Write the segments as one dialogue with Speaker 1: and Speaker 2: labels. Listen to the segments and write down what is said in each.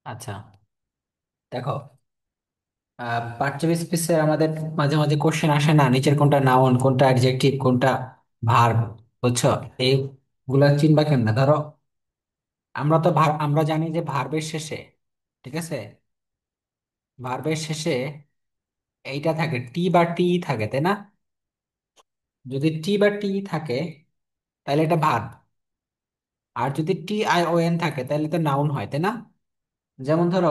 Speaker 1: আচ্ছা, দেখো, পাঠ্য স্পিচে আমাদের মাঝে মাঝে কোশ্চেন আসে না, নিচের কোনটা নাউন, কোনটা অ্যাডজেক্টিভ, কোনটা ভার্ব। বুঝছো? এইগুলা চিনবা কেমনে? ধরো, আমরা জানি যে ভার্বের শেষে, ঠিক আছে, ভার্বের শেষে এইটা থাকে, টি বা টি থাকে, তাই না? যদি টি বা টি থাকে তাহলে এটা ভার্ব। আর যদি টি আই ও এন থাকে তাহলে তো নাউন হয়, তাই না? যেমন ধরো,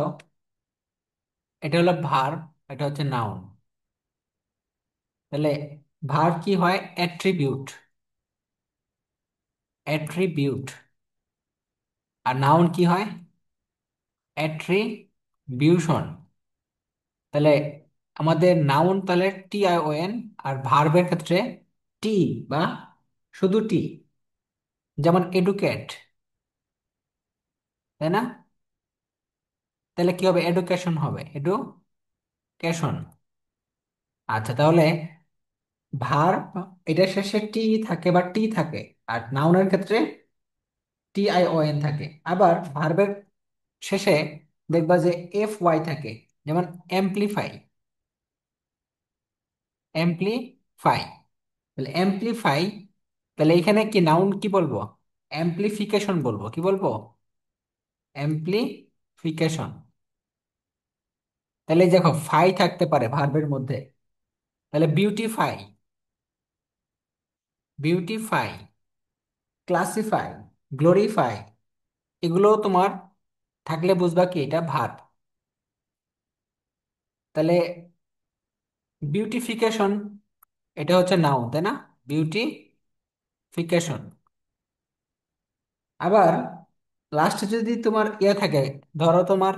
Speaker 1: এটা হলো ভার্ব, এটা হচ্ছে নাউন। তাহলে ভার্ব কি হয়? অ্যাট্রিবিউট। অ্যাট্রিবিউট। আর নাউন কি হয়? অ্যাট্রিবিউশন। তাহলে আমাদের নাউন তাহলে টি আই ও এন, আর ভার্বের ক্ষেত্রে টি বা শুধু টি। যেমন এডুকেট, তাই না? তাহলে কি হবে? এডুকেশন হবে, এডুকেশন। আচ্ছা, তাহলে ভার্ব, এটা শেষে টি থাকে বা টি থাকে, আর নাউনের ক্ষেত্রে টি আই ও এন থাকে। আবার ভার্বের শেষে দেখবা যে এফ ওয়াই থাকে, যেমন এমপ্লিফাই। এমপ্লিফাই, তাহলে এমপ্লিফাই, তাহলে এখানে কি নাউন কি বলবো? অ্যাম্প্লিফিকেশন বলবো। কি বলবো? অ্যাম্প্লিফিকেশন। তাহলে এই দেখো, ফাই থাকতে পারে ভার্বের মধ্যে। তাহলে বিউটিফাই, বিউটিফাই, ক্লাসিফাই, গ্লোরিফাই, এগুলো তোমার থাকলে বুঝবা কি এটা ভার্ব। তাহলে বিউটিফিকেশন, এটা হচ্ছে নাউন, তাই না? বিউটিফিকেশন। আবার লাস্টে যদি তোমার ইয়ে থাকে, ধরো তোমার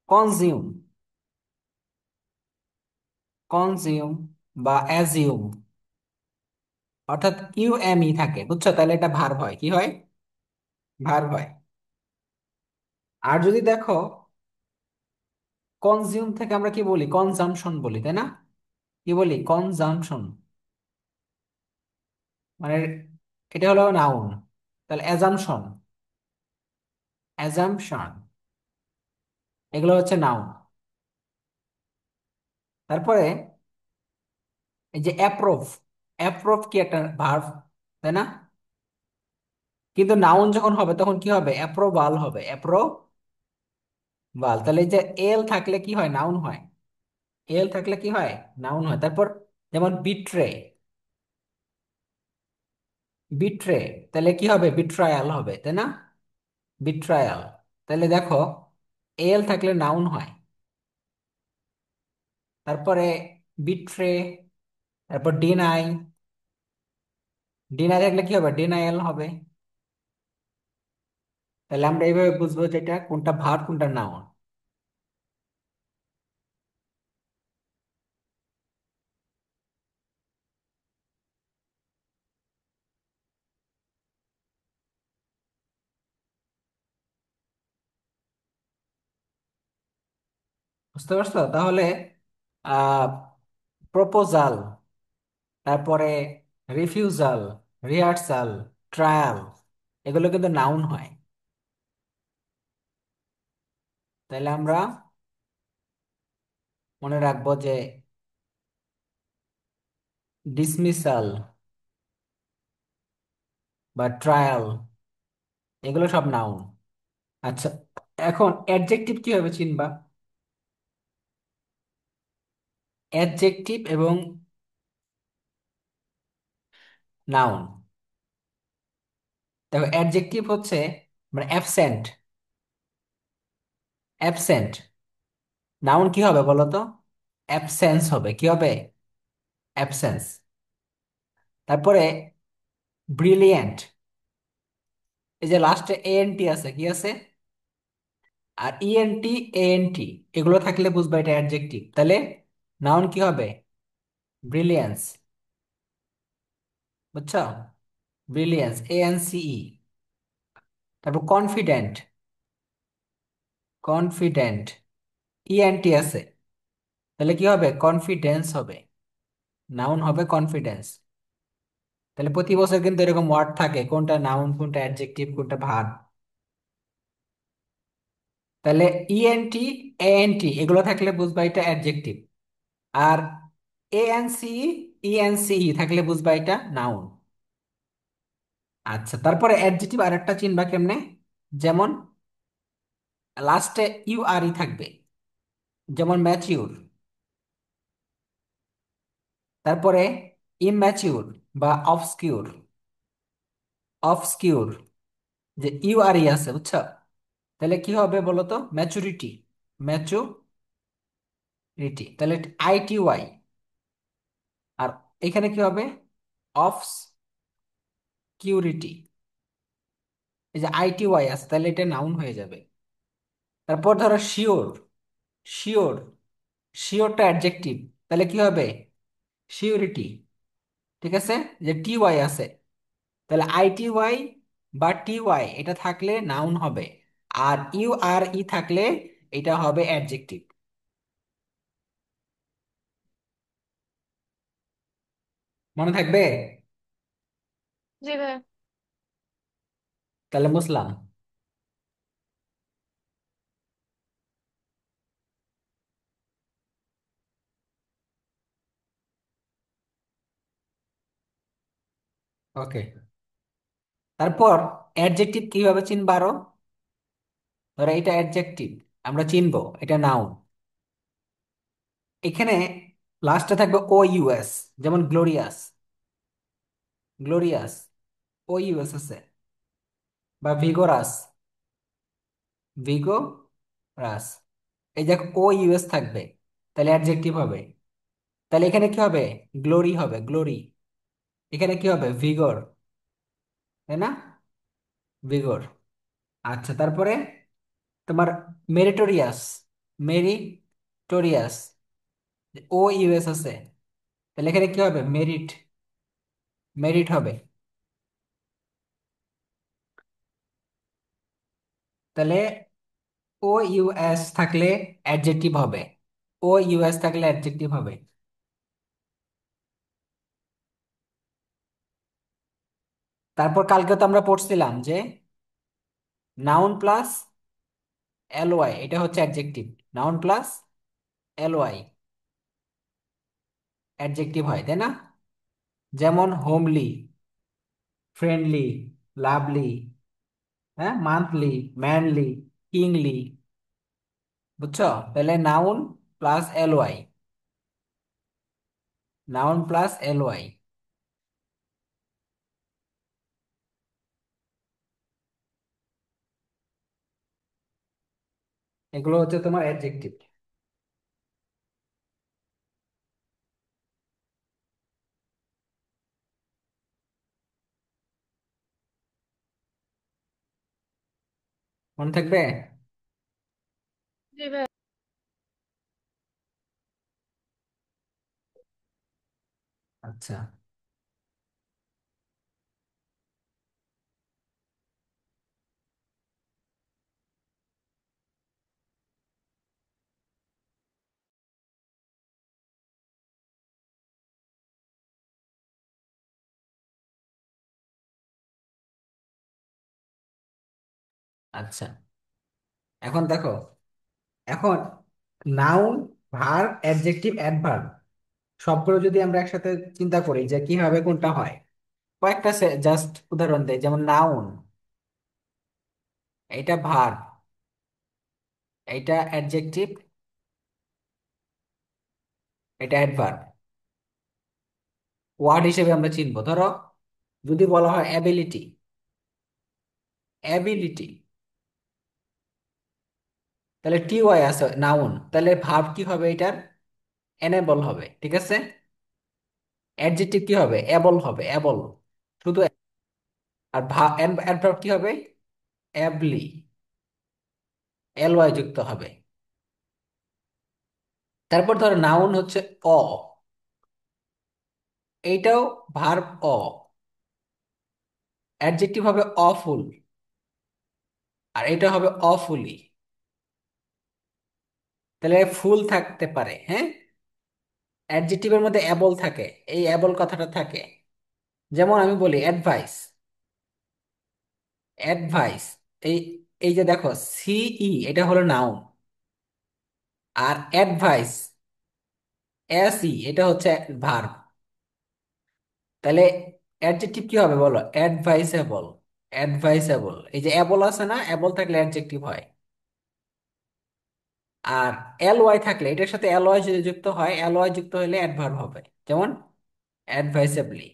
Speaker 1: কনজিউম, কনজিউম বা অ্যাজিউম, অর্থাৎ ইউ এম ই থাকে, বুঝছো? তাহলে এটা ভার্ব হয়। কি হয়? ভার্ব হয়। আর যদি দেখো, কনজিউম থেকে আমরা কি বলি? কনজাম্পশন বলি, তাই না? কি বলি? কনজাম্পশন। মানে এটা হলো নাউন। তাহলে অ্যাজাম্পশন, অ্যাজাম্পশন, এগুলো হচ্ছে নাউন। তারপরে এই যে অ্যাপ্রুভ, অ্যাপ্রুভ কি একটা ভার্ব, তাই না? কিন্তু নাউন যখন হবে তখন কি হবে? অ্যাপ্রোভাল হবে, অ্যাপ্রোভাল। তাহলে এই যে এল থাকলে কি হয়? নাউন হয়। এল থাকলে কি হয়? নাউন হয়। তারপর যেমন বিট্রে, বিট্রে, তাহলে কি হবে? বিট্রায়াল হবে, তাই না? বিট্রায়াল। তাহলে দেখো, এল থাকলে নাউন হয়। তারপরে বিট্রে, তারপর ডিনাই, ডিনাই থাকলে কি হবে? ডিনায়াল হবে। তাহলে আমরা এইভাবে বুঝবো যে এটা কোনটা ভার্ব কোনটা নাউন। বুঝতে পারছো? তাহলে আহ প্রপোজাল, তারপরে রিফিউজাল, রিহার্সাল, ট্রায়াল, এগুলো কিন্তু নাউন হয়। তাহলে আমরা মনে রাখবো যে ডিসমিসাল বা ট্রায়াল, এগুলো সব নাউন। আচ্ছা, এখন অ্যাডজেক্টিভ কিভাবে চিনবা? অ্যাডজেক্টিভ এবং নাউন। দেখো, অ্যাডজেক্টিভ হচ্ছে মানে অ্যাবসেন্ট, অ্যাবসেন্ট। নাউন কি হবে বলো তো? অ্যাবসেন্স হবে। কি হবে? অ্যাবসেন্স। তারপরে ব্রিলিয়েন্ট, এই যে লাস্টে এএনটি আছে, কি আছে? আর ইএনটি, এএনটি, এগুলো থাকলে বুঝবা এটা অ্যাডজেক্টিভ। তাহলে নাউন কি হবে? ব্রিলিয়েন্স। বুঝছো? ব্রিলিয়েন্স, এএনসিই। তারপর কনফিডেন্ট, কনফিডেন্ট, ইএনটি আছে, তাহলে কি হবে? কনফিডেন্স হবে। নাউন হবে কনফিডেন্স। তাহলে প্রতি বছর কিন্তু এরকম ওয়ার্ড থাকে, কোনটা নাউন, কোনটা অ্যাডজেক্টিভ, কোনটা ভার্ব। তাহলে ইএনটি, এএনটি এগুলো থাকলে বুঝবা এটা অ্যাডজেক্টিভ। আর এএনসি, ইএনসি থাকলে বুঝবা এটা নাউন। আচ্ছা, তারপরে অ্যাডজেক্টিভ আরেকটা চিনবা কেমনে? যেমন লাস্টে ইউ আর ই থাকবে, যেমন ম্যাচিউর। তারপরে ইম্যাচিউর বা অবসকিউর, অবসকিউর, যে ইউ আর ই আছে, বুঝছো? তাহলে কি হবে বলো তো? ম্যাচুরিটি, ম্যাচুরিটি, তাহলে আইটি ওয়াই। আর এখানে কি হবে? অবসকিউরিটি। এই যে আইটি ওয়াই আছে, তাহলে এটা নাউন হয়ে যাবে। তারপর ধরো শিওর, শিওর, শিওরটা অ্যাডজেক্টিভ, তাহলে কি হবে? শিওরিটি। ঠিক আছে, যে টি ওয়াই আছে, তাহলে আইটি ওয়াই বা টি ওয়াই এটা থাকলে নাউন হবে। আর ইউ আর ই থাকলে এটা হবে অ্যাডজেক্টিভ। মনে থাকবে?
Speaker 2: জি ভাইয়া।
Speaker 1: তাহলে বুঝলাম। ওকে। তারপর অ্যাডজেক্টিভ কিভাবে চিনবো আরো? ধরো এটা অ্যাডজেক্টিভ, আমরা চিনবো এটা নাউন। এখানে লাস্টে থাকবে ও ইউএস, যেমন গ্লোরিয়াস, গ্লোরিয়াস ও ইউএস আছে। বা ভিগোরাস, ভিগোরাস, এই যে ও ইউএস থাকবে, তাহলে অ্যাডজেক্টিভ হবে। তাহলে এখানে কি হবে? গ্লোরি হবে, গ্লোরি। এখানে কি হবে? ভিগর, তাই না? ভিগর। আচ্ছা, তারপরে তোমার মেরিটোরিয়াস, মেরিটোরিয়াস, ও ইউএস আছে, তাহলে এখানে কি হবে? মেরিট, মেরিট হবে। তাহলে ও ইউএস থাকলে অ্যাডজেক্টিভ হবে, ও ইউএস থাকলে অ্যাডজেক্টিভ হবে। তারপর কালকে তো আমরা পড়ছিলাম যে নাউন প্লাস এলওয়াই এটা হচ্ছে adjective. Noun plus LY adjective হয়, তাই না? যেমন হোমলি, ফ্রেন্ডলি, লাভলি, হ্যাঁ, মান্থলি, ম্যানলি, কিংলি, বুঝছো? তাহলে noun plus LY, noun plus LY, এগুলো হচ্ছে তোমার অ্যাডজেক্টিভ। মনে থাকবে?
Speaker 2: জি ভাইয়া।
Speaker 1: আচ্ছা, আচ্ছা, এখন দেখো, এখন নাউন, ভার্ব, অ্যাডজেক্টিভ, অ্যাডভার্ব সবগুলো যদি আমরা একসাথে চিন্তা করি যে কিভাবে কোনটা হয়, কয়েকটা জাস্ট উদাহরণ দেয়। যেমন নাউন, এটা ভার্ব, এটা অ্যাডজেক্টিভ, এটা অ্যাডভার্ব। ওয়ার্ড হিসেবে আমরা চিনবো, ধরো যদি বলা হয় অ্যাবিলিটি, অ্যাবিলিটি, তাহলে টি ওয়াই আছে নাউন, তাহলে ভার্ব কি হবে এটার? এনেবল হবে, ঠিক আছে? অ্যাডজেক্টিভ কি হবে? এবল হবে, এবল, শুধু। আর অ্যাডভার্ব কি হবে? অ্যাবলি, এল ওয়াই যুক্ত হবে। তারপর ধরো নাউন হচ্ছে অ, এইটাও ভার্ব অ। অ্যাডজেক্টিভ হবে অফুল, আর এটা হবে অফুলি। তাহলে ফুল থাকতে পারে, হ্যাঁ। অ্যাডজেক্টিভের মধ্যে অ্যাবল থাকে, এই অ্যাবল কথাটা থাকে। যেমন আমি বলি অ্যাডভাইস, অ্যাডভাইস, এই এই যে দেখো, সিই এটা হলো নাউন, আর অ্যাডভাইস, এসই এটা হচ্ছে ভার্ব। তাহলে অ্যাডজেক্টিভ কি হবে বলো? অ্যাডভাইসেবল। অ্যাডভাইসেবল, এই যে এবল আছে না, এবল থাকলে অ্যাডজেক্টিভ হয়। আর এল ওয়াই থাকলে, এটার সাথে এল ওয়াই যদি যুক্ত হয়, এল ওয়াই যুক্ত হলে অ্যাডভার্ব হবে, যেমন অ্যাডভাইসেবলি।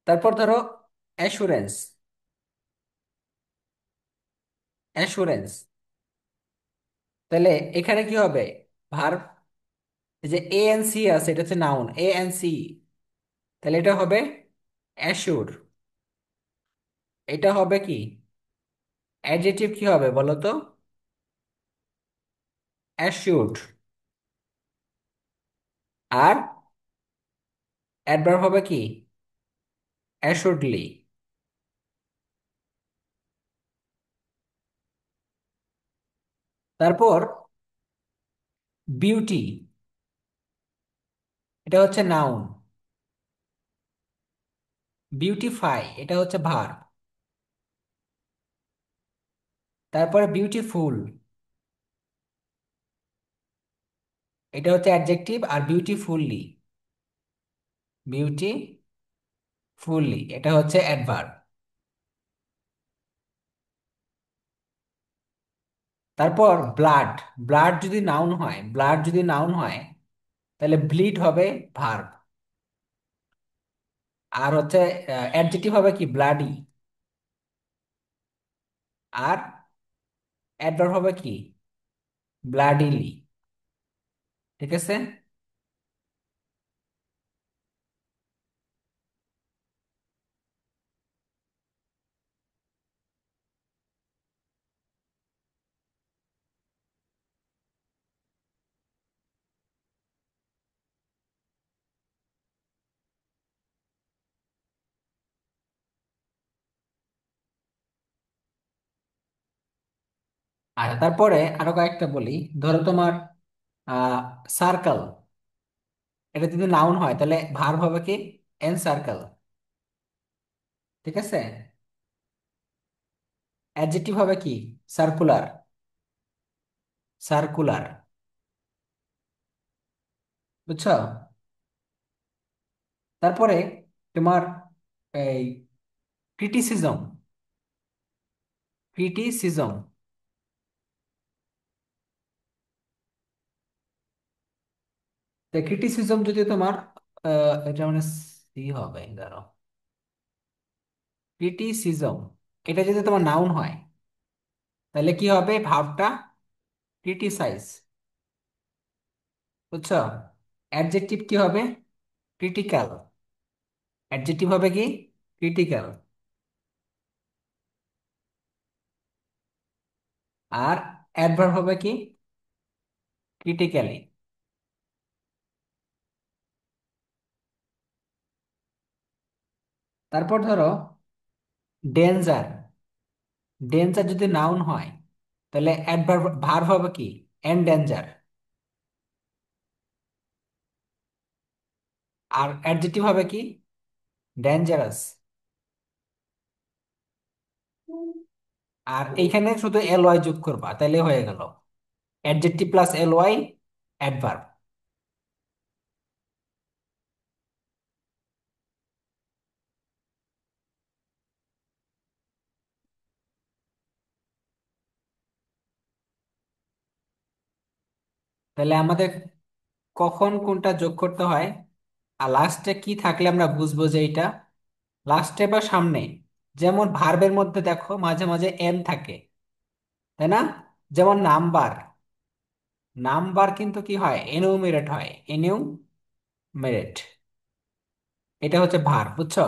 Speaker 1: তারপর ধরো অ্যাসুরেন্স। অ্যাসুরেন্স, তাহলে এখানে কি হবে? ভার্ব, এই যে এ এন সি আছে, এটা হচ্ছে নাউন, এ এন সি, তাহলে এটা হবে অ্যাসুর। এটা হবে কি? অ্যাডজেক্টিভ কি হবে বলো তো? অ্যাসিউরড। আর অ্যাডভার্ব হবে কি? অ্যাসুরডলি। তারপর বিউটি, এটা হচ্ছে নাউন। বিউটিফাই এটা হচ্ছে ভার্ব। তারপরে বিউটিফুল, এটা হচ্ছে অ্যাডজেক্টিভ, আর বিউটিফুললি, বিউটিফুললি এটা হচ্ছে অ্যাডভার্ব। তারপর ব্লাড। ব্লাড যদি নাউন হয়, ব্লাড যদি নাউন হয়, তাহলে ব্লিড হবে ভার্ব। আর হচ্ছে অ্যাডজেক্টিভ হবে কি? ব্লাডি। আর অ্যাডভার্ব হবে কি? ব্লাডিলি। ঠিক আছে। আর তারপরে আরো কয়েকটা বলি। ধরো তোমার সার্কেল, এটা যদি নাউন হয় তাহলে ভার্ব হবে কি? N circle. ঠিক আছে। অ্যাডজেক্টিভ হবে কি? সার্কুলার। সার্কুলার, বুঝছো? তারপরে তোমার এই ক্রিটিসিজম। ক্রিটিসিজম, তো ক্রিটিসিজম যদি তোমার এটা মানে সি হবে, ধরো ক্রিটিসিজম, এটা যদি তোমার নাউন হয়, তাহলে কি হবে ভার্বটা? ক্রিটিসাইজ, বুঝছো? অ্যাডজেক্টিভ কি হবে? ক্রিটিক্যাল। অ্যাডজেক্টিভ হবে কি? ক্রিটিক্যাল। আর অ্যাডভার্ব হবে কি? ক্রিটিক্যালি। তারপর ধরো ডেঞ্জার। ডেঞ্জার যদি নাউন হয়, তাহলে অ্যাডভার্ব, ভার্ব হবে কি? এন্ডেঞ্জার। আর অ্যাডজেক্টিভ হবে কি? ডেঞ্জারাস। আর এইখানে শুধু এল ওয়াই যোগ করবা, তাহলে হয়ে গেল adjective plus L Y, adverb. তাহলে আমাদের কখন কোনটা যোগ করতে হয়, আর লাস্টে কি থাকলে আমরা বুঝবো যে এটা লাস্টে বা সামনে। যেমন ভার্বের মধ্যে দেখো মাঝে মাঝে এন থাকে, তাই না? যেমন নাম্বার। নাম্বার কিন্তু কি হয়? এনুমেরেট হয়, এনুমেরেট। এটা হচ্ছে ভার্ব, বুঝছো?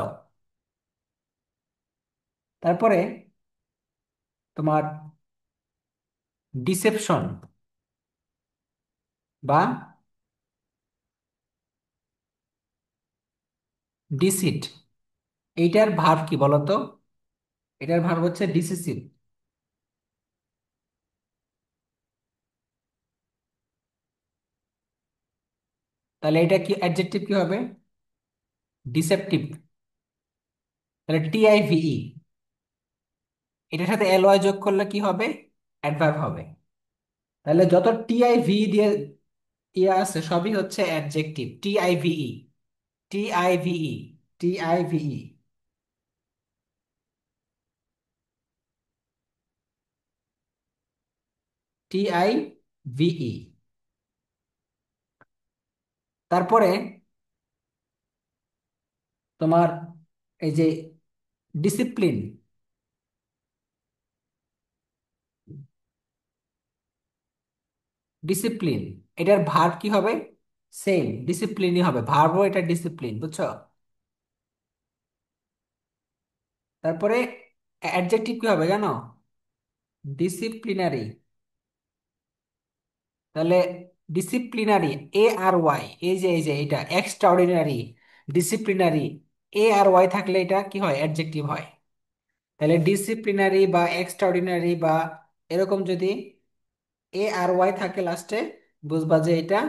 Speaker 1: তারপরে তোমার ডিসেপশন বা ডিসিট, এইটার ভার্ব কি বলতো? এটার ভার্ব হচ্ছে ডিসিসিভ। তাহলে এটা কি অ্যাডজেক্টিভ কি হবে? ডিসেপটিভ। তাহলে টিআইভিই, এটার সাথে এল ওয়াই যোগ করলে কি হবে? অ্যাডভার্ব হবে। তাহলে যত টিআই ভি দিয়ে ইয়ে আছে সবই হচ্ছে অ্যাডজেক্টিভ। টিআইভিই, টিআইভিই, টিআইভিই, টিআইভিই। তারপরে তোমার এই যে ডিসিপ্লিন, ডিসিপ্লিন, এটার ভার্ব কি হবে? সেম, ডিসিপ্লিনই হবে, ভার্বও এটা ডিসিপ্লিন, বুঝছো? তারপরে অ্যাডজেক্টিভ কি হবে জানো? ডিসিপ্লিনারি। তাহলে ডিসিপ্লিনারি, এ আর ওয়াই, এই যে এটা এক্সট্রাঅর্ডিনারি, ডিসিপ্লিনারি, এ আর ওয়াই থাকলে এটা কি হয়? অ্যাডজেক্টিভ হয়। তাহলে ডিসিপ্লিনারি বা এক্সট্রাঅর্ডিনারি বা এরকম যদি এ আর ওয়াই থাকে লাস্টে, বুঝবা যে এটা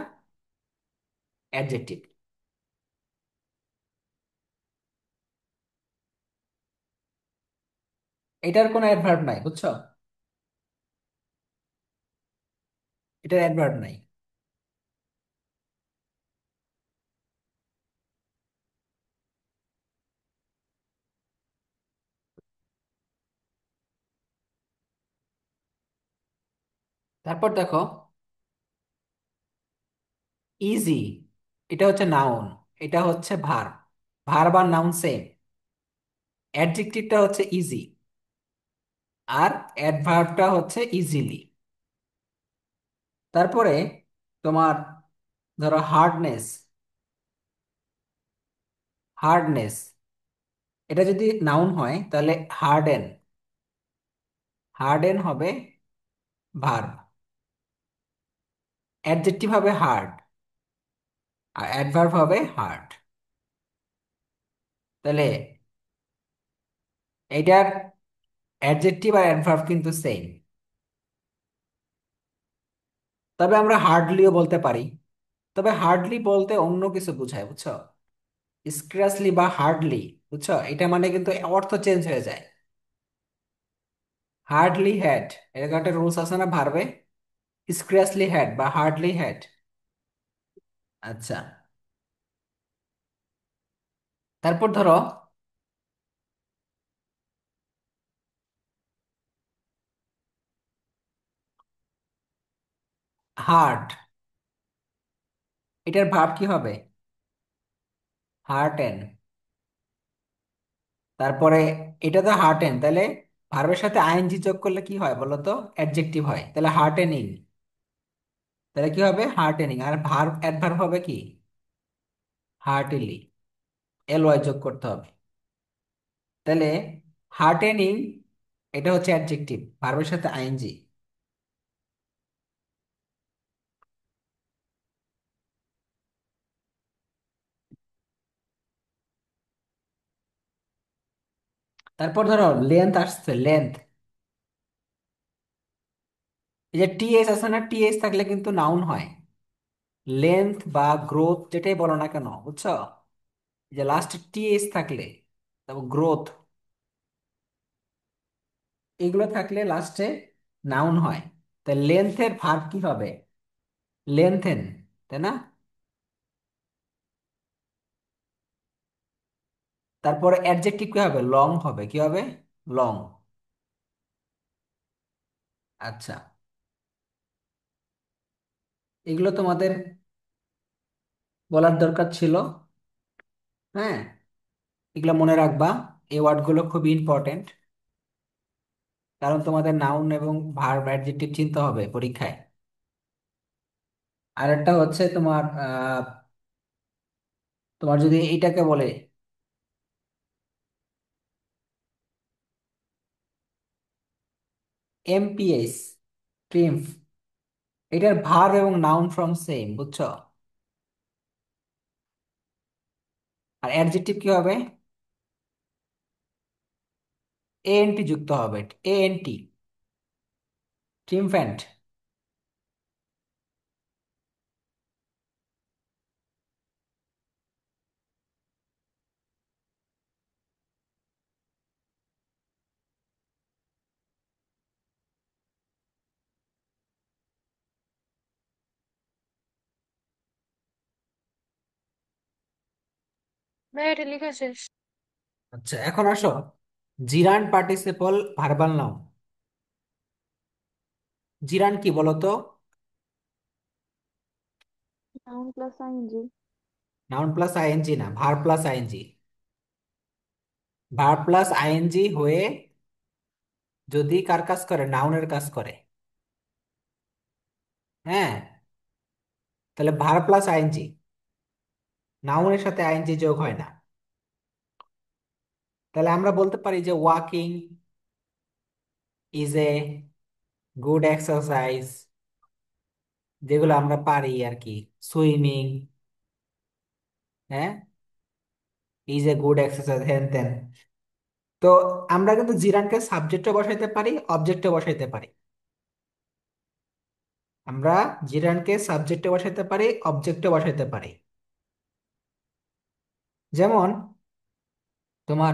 Speaker 1: অ্যাডজেক্টিভ। এটার কোনো অ্যাডভার্ব নাই, বুঝছো? এটার অ্যাডভার্ব নাই। তারপর দেখো, ইজি, এটা হচ্ছে নাউন, এটা হচ্ছে ভার্ব। ভার্ব আর নাউন সেম। অ্যাডজেক্টিভটা হচ্ছে ইজি, আর অ্যাডভার্বটা হচ্ছে ইজিলি। তারপরে তোমার ধরো হার্ডনেস, হার্ডনেস, এটা যদি নাউন হয় তাহলে হার্ডেন, হার্ডেন হবে ভার্ব। অ্যাডজেক্টিভ হবে হার্ড, আর অ্যাডভার্ব হবে হার্ড। তাহলে এটার অ্যাডজেক্টিভ আর অ্যাডভার্ব কিন্তু সেম। তবে আমরা হার্ডলিও বলতে পারি। তবে হার্ডলি বলতে অন্য কিছু বোঝায়, বুঝছো? স্ক্র্যাচলি বা হার্ডলি, বুঝছো, এটা মানে কিন্তু অর্থ চেঞ্জ হয়ে যায়। হার্ডলি হ্যাড, এরকম একটা রুলস আছে না ভার্বে? স্ক্র্যাচলি হ্যাড বা হার্ডলি হ্যাড। আচ্ছা, তারপর ধরো হার্ট, এটার ভার্ব কি হবে? হার্টেন। তারপরে এটা তো হার্টেন, তাহলে ভার্বের সাথে আইএনজি যোগ করলে কি হয় বলো তো? অ্যাডজেক্টিভ হয়। তাহলে হার্টেনিং, তাহলে কি হবে? হার্টেনিং। আর ভার্ব অ্যাডভার্ব হবে কি? হার্টিলি, এল ওয়াই যোগ করতে হবে। তাহলে হার্টেনিং, এটা হচ্ছে অ্যাডজেক্টিভ, ভার্বের সাথে আইএনজি। তারপর ধরো লেন্থ আসছে, লেন্থ, এই যে টিএস আছে না, টিএস থাকলে কিন্তু নাউন হয়। লেন্থ বা গ্রোথ যেটাই বলো না কেন, বুঝছো, এই যে লাস্টে টিএস থাকলে, তারপর গ্রোথ, এগুলো থাকলে লাস্টে নাউন হয়। তাই লেন্থের ভার্ব কি হবে? লেন্থেন, তাই না? তারপরে অ্যাডজেক্টিভ কি হবে? লং হবে। কি হবে? লং। আচ্ছা, এগুলো তোমাদের বলার দরকার ছিল। হ্যাঁ, এগুলো মনে রাখবা। এই ওয়ার্ডগুলো খুবই ইম্পর্টেন্ট, কারণ তোমাদের নাউন এবং ভার্ব অ্যাডজেক্টিভ চিনতে হবে পরীক্ষায়। আর একটা হচ্ছে তোমার তোমার যদি এইটাকে বলে এমপিএস, ট্রিমফ, এটার ভার্ব এবং নাউন ফ্রম সেম, বুঝছো? আর অ্যাডজেক্টিভ কি হবে? এএনটি যুক্ত হবে, এএনটি, ট্রিমফ্যান্ট।
Speaker 2: ভাই এটা লেখা শেষ।
Speaker 1: আচ্ছা, এখন আসো, gerund participle verbal noun. Gerund কি বলো তো?
Speaker 2: Noun plus ING.
Speaker 1: Noun plus ING না, verb plus ING. Verb plus ING হয়ে যদি কার কাজ করে, নাউনের কাজ করে। হ্যাঁ, তাহলে ভার্ব প্লাস আইএনজি, নাউনের সাথে আইএনজি যোগ হয় না। তাহলে আমরা বলতে পারি যে walking is a good exercise, যেগুলো আমরা পারি আর কি। সুইমিং, হ্যাঁ, ইজ এ গুড এক্সারসাইজ, হেন তেন। তো আমরা কিন্তু জিরানকে সাবজেক্টে বসাইতে পারি, অবজেক্টে বসাইতে পারি। আমরা জিরানকে সাবজেক্টে বসাইতে পারি, অবজেক্টে বসাইতে পারি। যেমন তোমার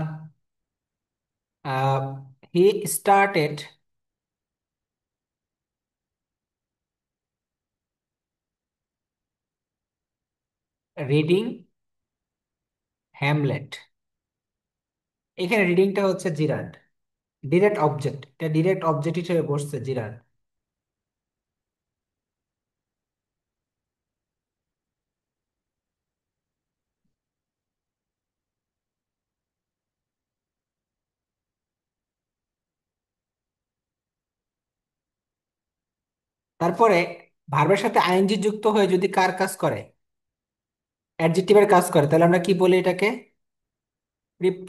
Speaker 1: হি স্টার্টেড রিডিং হ্যামলেট। এখানে রিডিংটা হচ্ছে জিরান্ড, ডিরেক্ট অবজেক্ট, এটা ডিরেক্ট অবজেক্ট হিসেবে বসছে জিরান্ড। তারপরে ভার্বের সাথে আইএনজি যুক্ত হয়ে যদি কার কাজ করে, অ্যাডজেক্টিভের কাজ করে, তাহলে আমরা কি বলি এটাকে?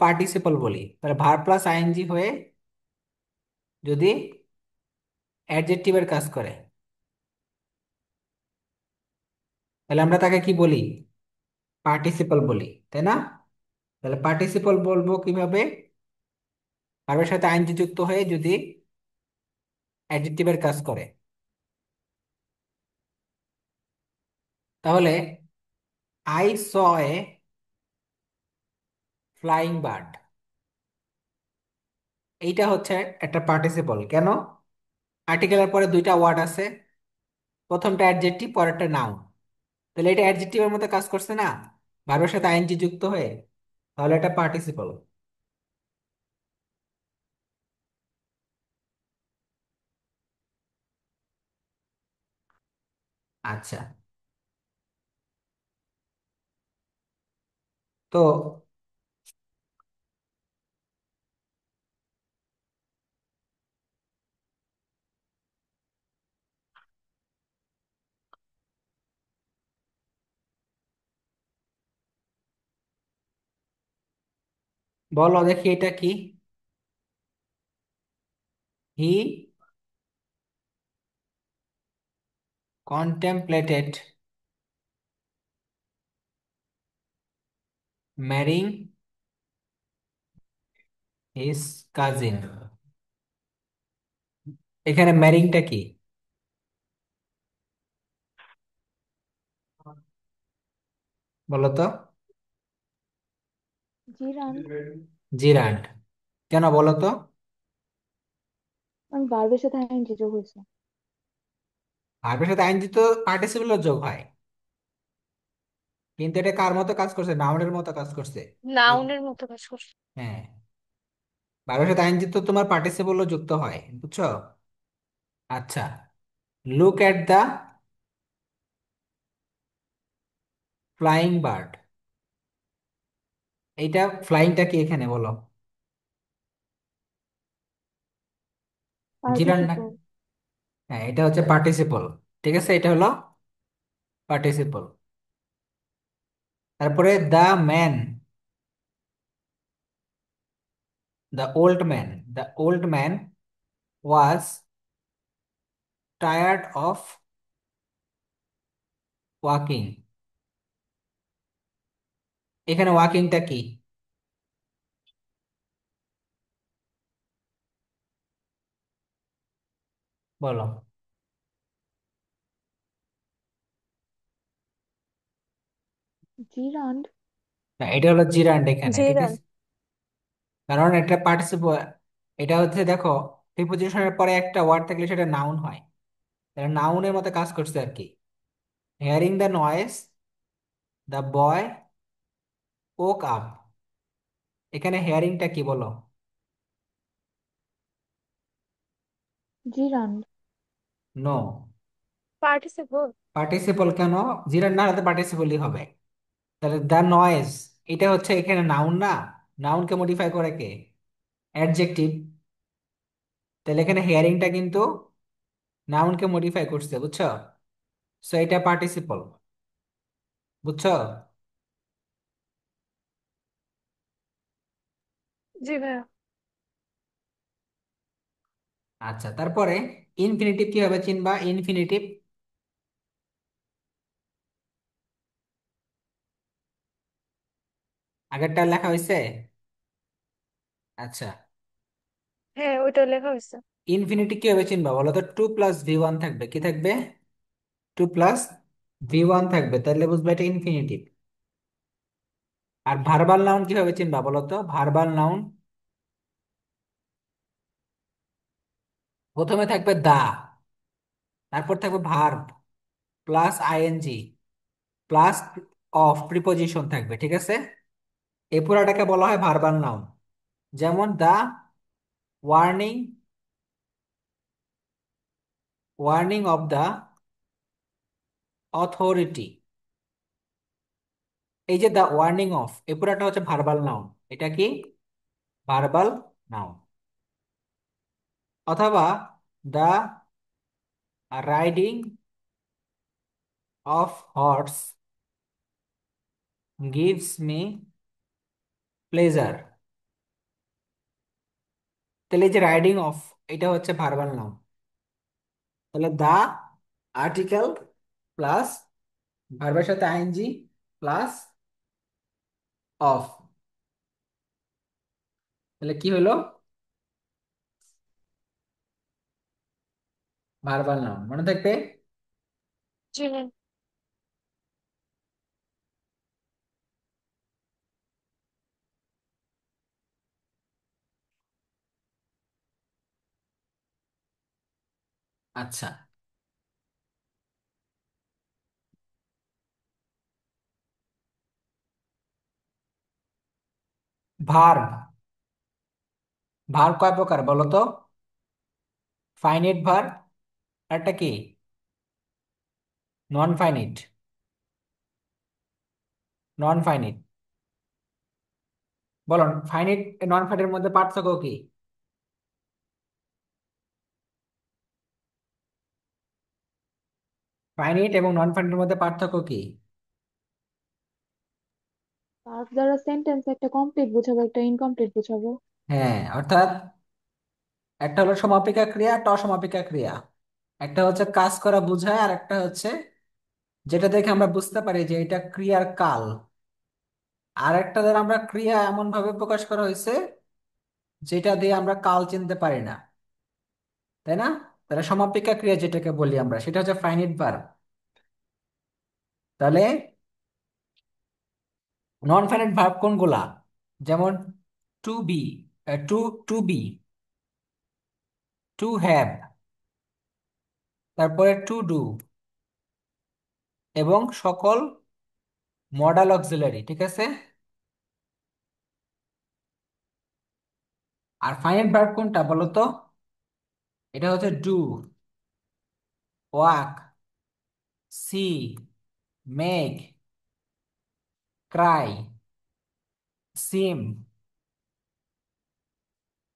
Speaker 1: পার্টিসিপল বলি। তাহলে ভার্ব প্লাস আইএনজি হয়ে যদি অ্যাডজেক্টিভের কাজ করে, তাহলে আমরা তাকে কি বলি? পার্টিসিপল বলি, তাই না? তাহলে পার্টিসিপল বলবো কিভাবে? ভার্বের সাথে আইএনজি যুক্ত হয়ে যদি অ্যাডজেক্টিভের কাজ করে। তাহলে I saw A flying bird, এইটা হচ্ছে একটা পার্টিসিপল। কেন? আর্টিকেলের পরে দুইটা ওয়ার্ড আছে, প্রথমটা অ্যাডজেক্টিভ, পরেরটা নাউন। তাহলে এটা অ্যাডজেক্টিভের মতো কাজ করছে না, ভার্বের সাথে আইএনজি যুক্ত হয়ে। তাহলে এটা পার্টিসিপল। আচ্ছা, তো বলো দেখি এটা কি? হি কন্টেম্পলেটেড ম্যারিং হিজ কাজিন। এখানে ম্যারিংটা কি বলো তো?
Speaker 2: জিরান্ড।
Speaker 1: জিরান্ড। কেন বলো তো?
Speaker 2: আমি ভার্বের সাথে আইএনজি যোগ হয়েছে।
Speaker 1: ভার্বের সাথে আইনজি তো পার্টিসিপেলের যোগ হয়, কিন্তু এটা কার মতো কাজ করছে? নাউনের মতো কাজ করছে। এই,
Speaker 2: নাউনের মতো কাজ করছে।
Speaker 1: হ্যাঁ, ভার্বের সাথে আইনজি তো তোমার পার্টিসিপেলও যুক্ত হয়, বুঝছো? আচ্ছা, look at the flying bird, এইটা ফ্লাইংটা কি এখানে বলো? জিরান্ড না?
Speaker 2: পার্টিসিপল।
Speaker 1: হ্যাঁ, এটা হচ্ছে পার্টিসিপল। ঠিক আছে, এটা হলো পার্টিসিপল। তারপরে the man, the old man was tired of walking. এখানে ওয়াকিংটা কি বলো?
Speaker 2: জিরান্ড।
Speaker 1: না, এটা হলো জিরান্ড এখানে, ঠিক
Speaker 2: জিরান্ড।
Speaker 1: আছে। কারণ এটা পার্টিসিপল, এটা হচ্ছে দেখো, প্রিপোজিশনের পরে একটা ওয়ার্ড থাকলে সেটা নাউন হয়। তাহলে নাউনের মতো কাজ করছে আর কি। Hearing the noise, the boy woke up, এখানে হেয়ারিংটা কি বলো?
Speaker 2: জিরান।
Speaker 1: নো।
Speaker 2: পার্টিসিপল।
Speaker 1: পার্টিসিপল কেন? জিরার না হলে পার্টিসিপলই হবে। তাহলে দ্য নয়েজ, এটা হচ্ছে এখানে নাউন না? নাউনকে মডিফাই করে কে? অ্যাডজেক্টিভ। তাহলে এখানে হেয়ারিংটা কিন্তু নাউনকে মডিফাই করছে, বুঝছো? সো এটা পার্টিসিপল, বুঝছো?
Speaker 2: জি ভাইয়া।
Speaker 1: আচ্ছা, তারপরে ইনফিনিটিভ কিভাবে চিনবা? ইনফিনিটিভ আগেরটা লেখা হয়েছে? আচ্ছা,
Speaker 2: হ্যাঁ, ওইটা লেখা হয়েছে।
Speaker 1: ইনফিনিটিভ কিভাবে চিনবা বলো তো? 2 + V1 থাকবে, কি থাকবে? 2 + V1 থাকবে, তাহলে বুঝবা এটা ইনফিনিটিভ। আর ভার্বাল নাউন কিভাবে চিনবা বলো তো? ভার্বাল নাউন প্রথমে থাকবে দা, তারপর থাকবে verb plus ING plus of preposition থাকবে, ঠিক আছে? এই পুরাটাকে বলা হয় ভার্বাল নাউন। যেমন the warning, warning of the authority. এই যে দা ওয়ার্নিং অফ, এই পুরাটা হচ্ছে ভার্বাল নাউন। এটা কি? Verbal noun. অথবা the riding of horse gives me pleasure. তাহলে এই যে রাইডিং অফ, এটা হচ্ছে ভার্বাল নাউন। তাহলে দা আর্টিকেল প্লাস ভার্বের সাথে আইএনজি প্লাস অফ, তাহলে কি হলো? ভার্বাল নাউন, মনে থাকবে?
Speaker 2: জি ম্যাম।
Speaker 1: আচ্ছা, ভার্ব, ভার্ব কয় প্রকার বলো তো? ফাইনিট ভার্ব, একটা কি নন ফাইনিট। নন ফাইনিট, বলো ফাইনিট নন ফাইনিটের মধ্যে পার্থক্য কি? ফাইনিট এবং নন ফাইনিটের মধ্যে পার্থক্য কি?
Speaker 2: ভার্ব দ্বারা সেন্টেন্স একটা কমপ্লিট বোঝাবো, একটা ইনকমপ্লিট বোঝাবো।
Speaker 1: হ্যাঁ, অর্থাৎ একটা হলো সমাপিকা ক্রিয়া, একটা অসমাপিকা ক্রিয়া। একটা হচ্ছে কাজ করা বোঝায়, আর একটা হচ্ছে যেটা দেখে আমরা বুঝতে পারি যে এটা ক্রিয়ার কাল। আর একটা দ্বারা আমরা ক্রিয়া এমন ভাবে প্রকাশ করা হয়েছে যেটা দিয়ে আমরা কাল চিনতে পারি না, তাই না? তাহলে সমাপিকা ক্রিয়া যেটাকে বলি আমরা, সেটা হচ্ছে ফাইনিট ভার্ব। তাহলে নন ফাইনাইট ভার্ব কোনগুলা? যেমন to be, to to be, to have, তারপরে টু ডু, এবং সকল মডাল অক্সিলারি, ঠিক আছে? আর ফাইনাইট ভার্ব কোনটা বলো তো? এটা হচ্ছে do, walk, see, make, cry, seem,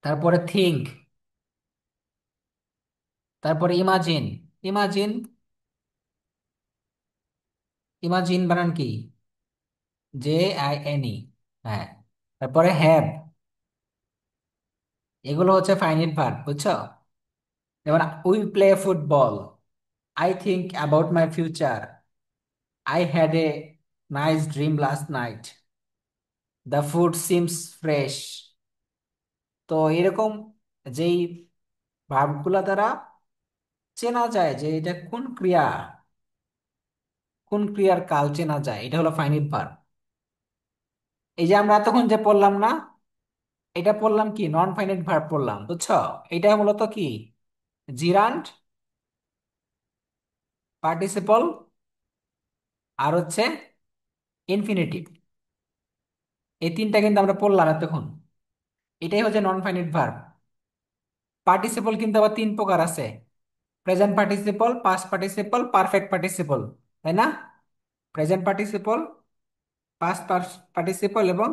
Speaker 1: তারপরে থিঙ্ক, তারপরে ইমাজিন। ইমাজিন, ইমাজিন বানান কি? JINE। হ্যাঁ, তারপরে হ্যাভ। এগুলো হচ্ছে ফাইনিট ভার্ব, বুঝছো? যেমন we play football, I think about my future, I had a nice dream last night, the food seems fresh. তো এরকম যেই ভার্বগুলা দ্বারা চেনা যায় যে এটা কোন ক্রিয়া, কোন ক্রিয়ার কাল চেনা যায়, এটা হলো ফাইনিট ভার্ব। এই যে আমরা এতক্ষণ যে পড়লাম না, এটা পড়লাম কি? নন ফাইনাইট ভার্ব পড়লাম, বুঝছো? এটা মূলত কি? জিরান্ড, পার্টিসিপল, আর হচ্ছে ইনফিনিটিভ। এই তিনটা কিন্তু আমরা পড়লাম এতক্ষণ। এটাই হচ্ছে নন ফাইনাইট ভার্ব। পার্টিসিপল কিন্তু আবার তিন প্রকার আছে: present participle, past participle, perfect participle, তাই না? প্রেজেন্ট পার্টিসিপল, পাস্ট পার্টিসিপল এবং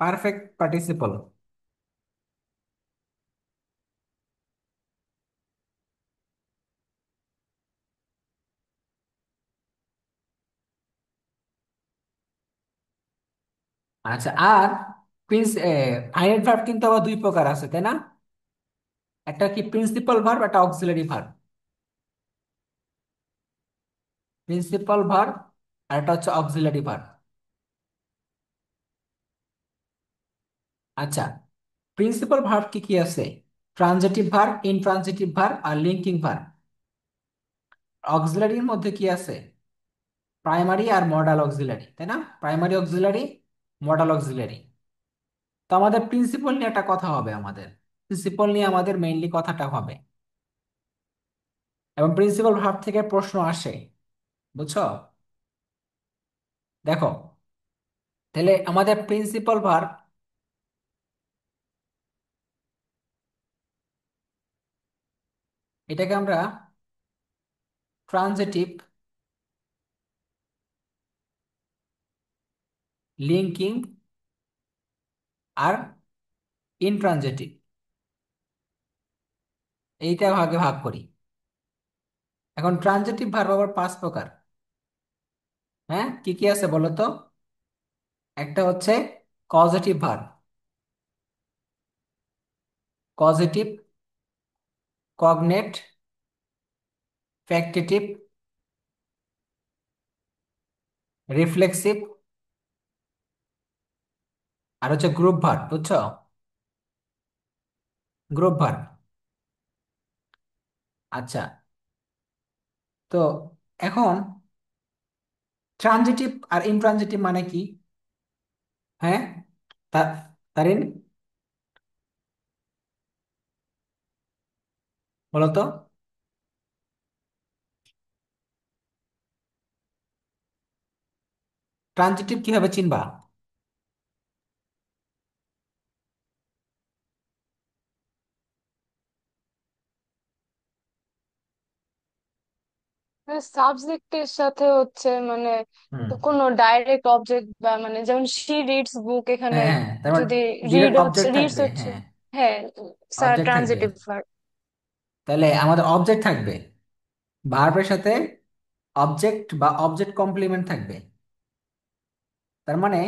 Speaker 1: পারফেক্ট পার্টিসিপল। আচ্ছা, আর প্রিন্স ফাইনাইট ভার্ব কিন্তু আবার দুই প্রকার আছে, তাই না? একটা কি প্রিন্সিপাল ভার্ব, একটা অক্সিলারি ভার্ব। প্রিন্সিপাল ভার্ব আর একটা হচ্ছে অক্সিলারি ভার্ব। আচ্ছা, প্রিন্সিপাল ভার্ব কি কি আছে? ট্রানজিটিভ ভার্ব, ইনট্রানজিটিভ ভার্ব আর লিঙ্কিং ভার্ব। অক্সিলারির মধ্যে কি আছে? প্রাইমারি আর মডাল অক্সিলারি, তাই না? Primary auxiliary, modal auxiliary. তো আমাদের প্রিন্সিপাল নিয়ে একটা কথা হবে, আমাদের প্রিন্সিপাল নিয়ে আমাদের মেইনলি কথাটা হবে। এবং প্রিন্সিপাল ভার্ব থেকে প্রশ্ন আসে, বুঝছো? দেখো, তাহলে আমাদের প্রিন্সিপাল ভার্ব, এটাকে আমরা ট্রানজিটিভ, লিঙ্কিং আর ইনট্রানজিটিভ, এইটা ভাগে ভাগ করি। এখন ট্রানজিটিভ ভার্ব আবার পাঁচ প্রকার। হ্যাঁ, কি কি আছে বলো তো? একটা হচ্ছে causative verb. Causative, cognate, factitive, reflexive, আর হচ্ছে গ্রুপ ভার্ব, বুঝছো? Group verb. আচ্ছা, তো এখন ট্রানজিটিভ আর ইনট্রানজিটিভ মানে কি? হ্যাঁ, তা তারিন, বলো তো। ট্রানজিটিভ কিভাবে চিনবা?
Speaker 2: সাবজেক্টের সাথে হচ্ছে মানে
Speaker 1: হুম।
Speaker 2: কোনো ডাইরেক্ট অবজেক্ট বা মানে যেমন শি রিডস বুক, এখানে
Speaker 1: হ্যাঁ হ্যাঁ, তার মানে
Speaker 2: যদি রিড
Speaker 1: ডিরেক্ট
Speaker 2: হচ্ছে,
Speaker 1: অবজেক্ট
Speaker 2: রিডস
Speaker 1: থাকবে,
Speaker 2: হচ্ছে,
Speaker 1: হ্যাঁ।
Speaker 2: হ্যাঁ,
Speaker 1: অবজেক্ট থাকবে,
Speaker 2: ট্রানজিটিভ ভার্ব।
Speaker 1: তাহলে আমাদের অবজেক্ট থাকবে, ভার্বের সাথে অবজেক্ট বা অবজেক্ট কমপ্লিমেন্ট থাকবে। তার মানে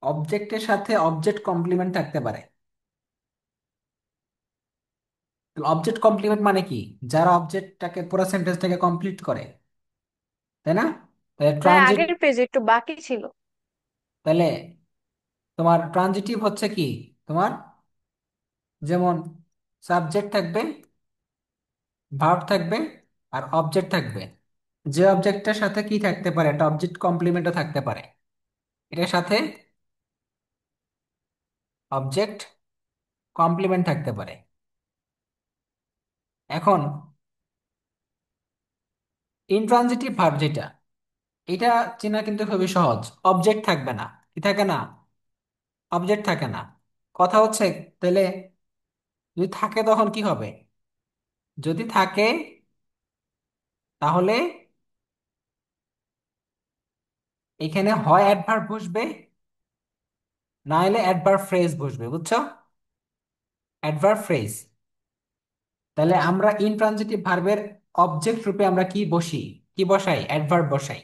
Speaker 1: অবজেক্টের সাথে অবজেক্ট কমপ্লিমেন্ট থাকতে পারে। অবজেক্ট কমপ্লিমেন্ট মানে কি? যারা অবজেক্টটাকে পুরো সেন্টেন্সটাকে কমপ্লিট করে, তাই না? তাহলে
Speaker 2: হ্যাঁ,
Speaker 1: ট্রানজিট,
Speaker 2: আগের পেজে একটু বাকি ছিল।
Speaker 1: তাহলে তোমার ট্রানজিটিভ হচ্ছে কি? তোমার যেমন সাবজেক্ট থাকবে, ভার্ব থাকবে, আর অবজেক্ট থাকবে। যে অবজেক্টটার সাথে কি থাকতে পারে, একটা অবজেক্ট কমপ্লিমেন্টও থাকতে পারে। এটার সাথে অবজেক্ট কমপ্লিমেন্ট থাকতে পারে। এখন ইনট্রানজিটিভ ভার্ব যেটা, এটা চেনা কিন্তু খুবই সহজ। অবজেক্ট থাকবে না, কি থাকে না? অবজেক্ট থাকে না। কথা হচ্ছে, তাহলে যদি থাকে তখন কি হবে? যদি থাকে তাহলে এখানে হয় অ্যাডভার্ব বসবে, না হলে অ্যাডভার্ব ফ্রেজ বসবে, বুঝছো? Adverb phrase. তাহলে আমরা ইনট্রানজিটিভ ভার্বের অবজেক্ট রূপে আমরা কি বসি, কি বসাই? অ্যাডভার্ব বসাই।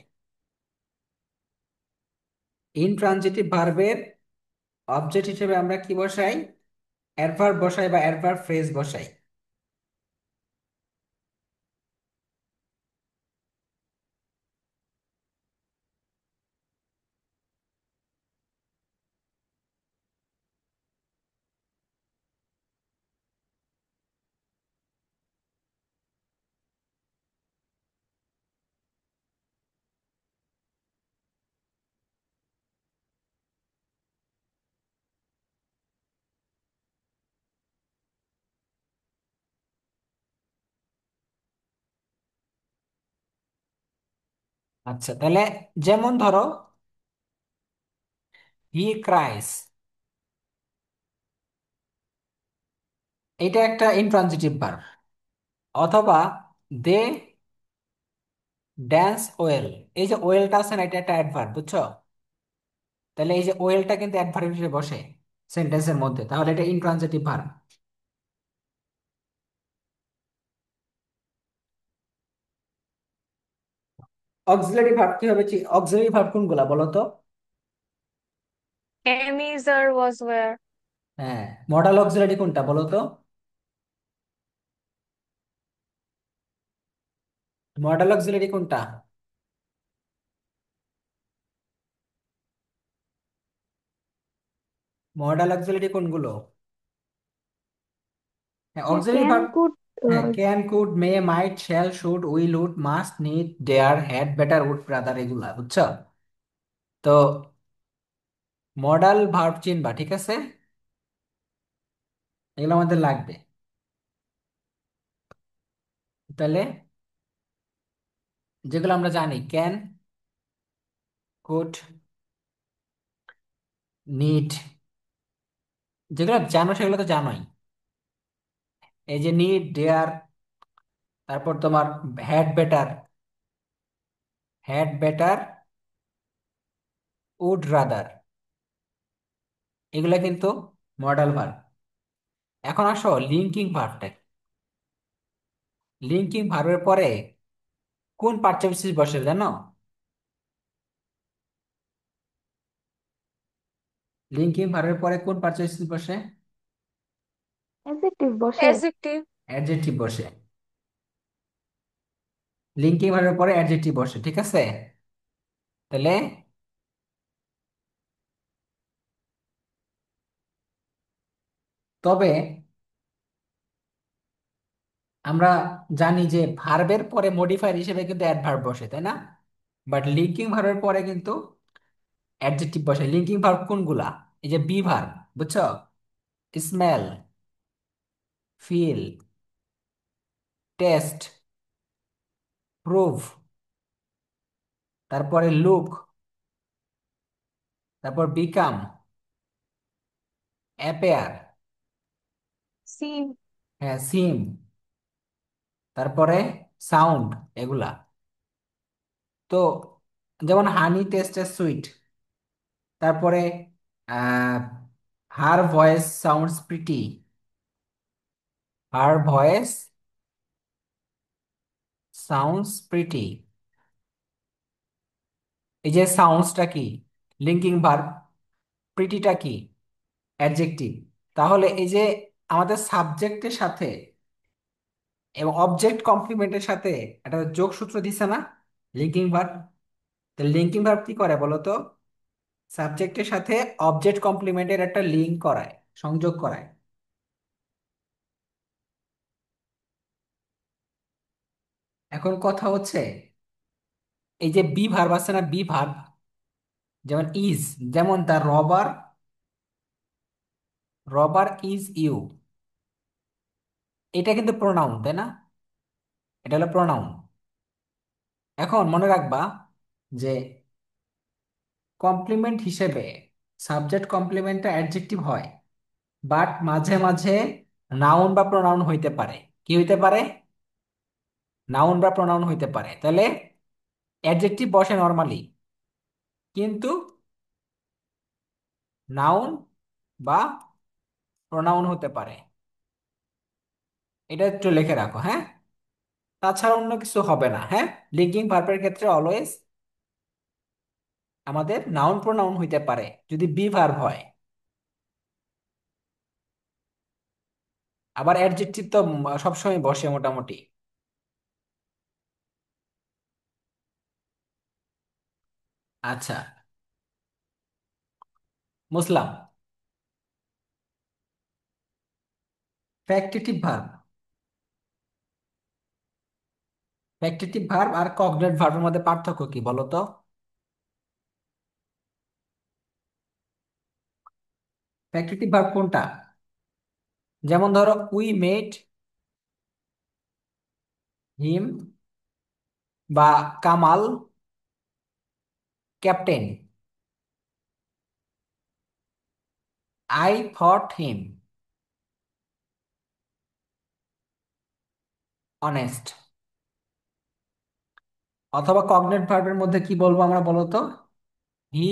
Speaker 1: ইনট্রানজিটিভ ভার্বের অবজেক্ট হিসেবে আমরা কি বসাই? অ্যাডভার্ব বসাই বা অ্যাডভার্ব ফ্রেজ বসাই। আচ্ছা, তাহলে যেমন ধরো হি ক্রাইস, এটা একটা ইন্ট্রানজিটিভ ভার্ব। অথবা দে ড্যান্স ওয়েল, এই যে ওয়েলটা আছে না, এটা একটা অ্যাডভার্ব, বুঝছো? তাহলে এই যে ওয়েলটা কিন্তু অ্যাডভার্ব হিসেবে বসে সেন্টেন্সের মধ্যে, তাহলে এটা ইন্ট্রানজিটিভ ভার্ব। অক্সিলারি ভার্ব কি হবে? অক্সিলারি ভার্ব কোনগুলা বলো তো?
Speaker 2: Am is or was were.
Speaker 1: হ্যাঁ, মডাল অক্সিলারি কোনটা বলো তো? মডাল অক্সিলারি কোনটা? মডাল অক্সিলারি কোনগুলো? হ্যাঁ,
Speaker 2: Yeah,
Speaker 1: auxiliary verb.
Speaker 2: can, could.
Speaker 1: হ্যাঁ, can, could, may, might, shall, should, will, would, must, need, dare, had, better, would, rather, এগুলা, বুঝছো? তো মডাল ভার্ব চিনবা, ঠিক আছে? এগুলো আমাদের লাগবে। তাহলে যেগুলো আমরা জানি, ক্যান, কুড, নিড, যেগুলো জানো সেগুলো তো জানোই। এই যে নিড, ডেয়ার, তারপর তোমার had better, had better, would rather, এগুলা কিন্তু মডাল ভার্ব। এখন আসো লিঙ্কিং ভার্বটা। লিঙ্কিং ভার্বের পরে কোন পার্টিসিপল বসে জানো? লিঙ্কিং ভার্বের পরে কোন পার্টিসিপল বসে?
Speaker 2: Adjective বসে।
Speaker 3: Adjective.
Speaker 1: অ্যাডজেক্টিভ বসে। লিঙ্কিং ভার্বের পরে অ্যাডজেক্টিভ বসে, ঠিক আছে? তাহলে তবে আমরা জানি যে ভার্বের পরে মডিফায়ার হিসেবে কিন্তু অ্যাডভার্ব বসে, তাই না? বাট লিঙ্কিং ভার্বের পরে কিন্তু অ্যাডজেক্টিভ বসে। লিঙ্কিং ভার্ব কোনগুলা? এই যে বি ভার্ব, বুঝছো? স্মেল, ফিল, টেস্ট, প্রুভ, তারপরে লুক, তারপর বিকাম, অ্যাপেয়ার,
Speaker 3: Seem.
Speaker 1: হ্যাঁ সিম, তারপরে সাউন্ড, এগুলা। তো যেমন হানি টেস্ট সুইট, তারপরে her voice sounds pretty, her voice sounds pretty. এই যে সাউন্ডসটা কি? Linking verb. প্রিটিটা কি? অ্যাডজেক্টিভ। তাহলে এই যে আমাদের সাবজেক্টের সাথে এবং অবজেক্ট কমপ্লিমেন্টের সাথে একটা যোগসূত্র দিছে না লিঙ্কিং ভার্ব? তো লিঙ্কিং ভার্ব কি করে বলো তো? সাবজেক্টের সাথে অবজেক্ট কমপ্লিমেন্টের একটা লিঙ্ক করায়, সংযোগ করায়। এখন কথা হচ্ছে, এই যে বি ভার্ব আছে না, বি ভার্ব, যেমন ইজ, যেমন the rubber, rubber is you, এটা কিন্তু প্রোনাউন, তাই না? এটা হলো প্রোনাউন। এখন মনে রাখবা যে কমপ্লিমেন্ট হিসেবে সাবজেক্ট কমপ্লিমেন্টটা অ্যাডজেক্টিভ হয়, বাট মাঝে মাঝে নাউন বা প্রোনাউন হইতে পারে। কি হইতে পারে? নাউন বা প্রোনাউন হইতে পারে। তাহলে অ্যাডজেক্টিভ বসে নর্মালি, কিন্তু নাউন বা প্রোনাউন হতে পারে। এটা একটু লিখে রাখো, হ্যাঁ? তাছাড়া অন্য কিছু হবে না, হ্যাঁ? লিঙ্কিং ভার্বের ক্ষেত্রে অলওয়েজ আমাদের নাউন প্রোনাউন হইতে পারে যদি বি ভার্ব হয়। আবার অ্যাডজেক্টিভ তো সবসময় বসে মোটামুটি। আচ্ছা, বুঝলাম। ফ্যাক্টিটিভ ভার্ব, ফ্যাক্টিটিভ ভার্ব আর কগনেট ভার্বের মধ্যে পার্থক্য কি বলো তো? ফ্যাক্টিটিভ ভার্ব কোনটা? যেমন ধরো উই মেড হিম, বা Kamal captain, I thought him honest. অথবা কগনেট ভার্বের মধ্যে কি বলবো আমরা, বলো তো? He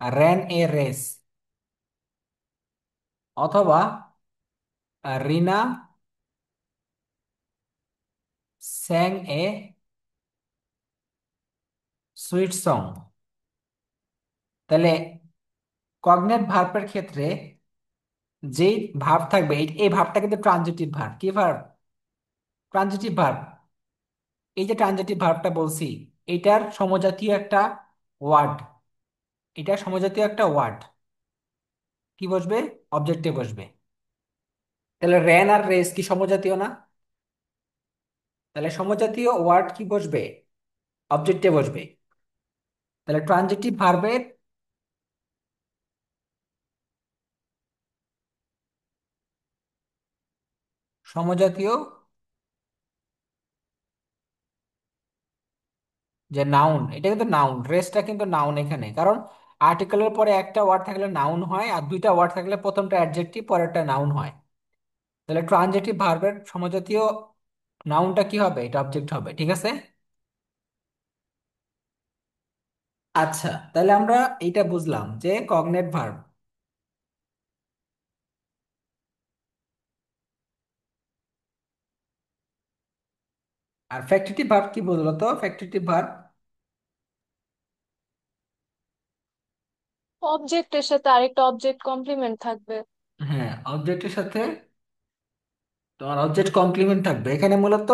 Speaker 1: ran a race. অথবা রিনা স্যাং এ সুইট সং। তাহলে কগনেট ভার্বের ক্ষেত্রে যেই ভার্ব থাকবে, এই ভার্বটা কিন্তু ট্রানজিটিভ ভার্ব। কি ভার্ব? Transitive verb. এই যে ট্রানজিটিভ ভার্বটা বলছি, এটার সমজাতীয় একটা ওয়ার্ড, এটা সমজাতীয় একটা ওয়ার্ড কি বসবে? অবজেক্টে বসবে। তাহলে র্যান আর রেস কি সমজাতীয় না? তাহলে সমজাতীয় ওয়ার্ড কি বসবে? অবজেক্টে বসবে। তাহলে ট্রানজিটিভ ভার্বের সমজাতীয় যে নাউন, এটা কিন্তু নাউন, রেসটা কিন্তু নাউন এখানে, কারণ আর্টিকেলের পরে একটা ওয়ার্ড থাকলে নাউন হয়, আর দুইটা ওয়ার্ড থাকলে প্রথমটা অ্যাডজেক্টিভ পরেরটা নাউন হয়। তাহলে ট্রানজিটিভ ভার্বের সমজাতীয় নাউনটা কি হবে? এটা অবজেক্ট হবে, ঠিক আছে? আচ্ছা, তাহলে আমরা এইটা বুঝলাম যে কগনেট ভার্ব। আর ফ্যাক্টিটিভ ভার্ব কি বললো তো? ফ্যাক্টিটিভ ভার্ব,
Speaker 3: অবজেক্টের সাথে আরেকটা অবজেক্ট কমপ্লিমেন্ট থাকবে।
Speaker 1: হ্যাঁ, অবজেক্টের সাথে তোমার অবজেক্ট কমপ্লিমেন্ট থাকবে। এখানে মূলত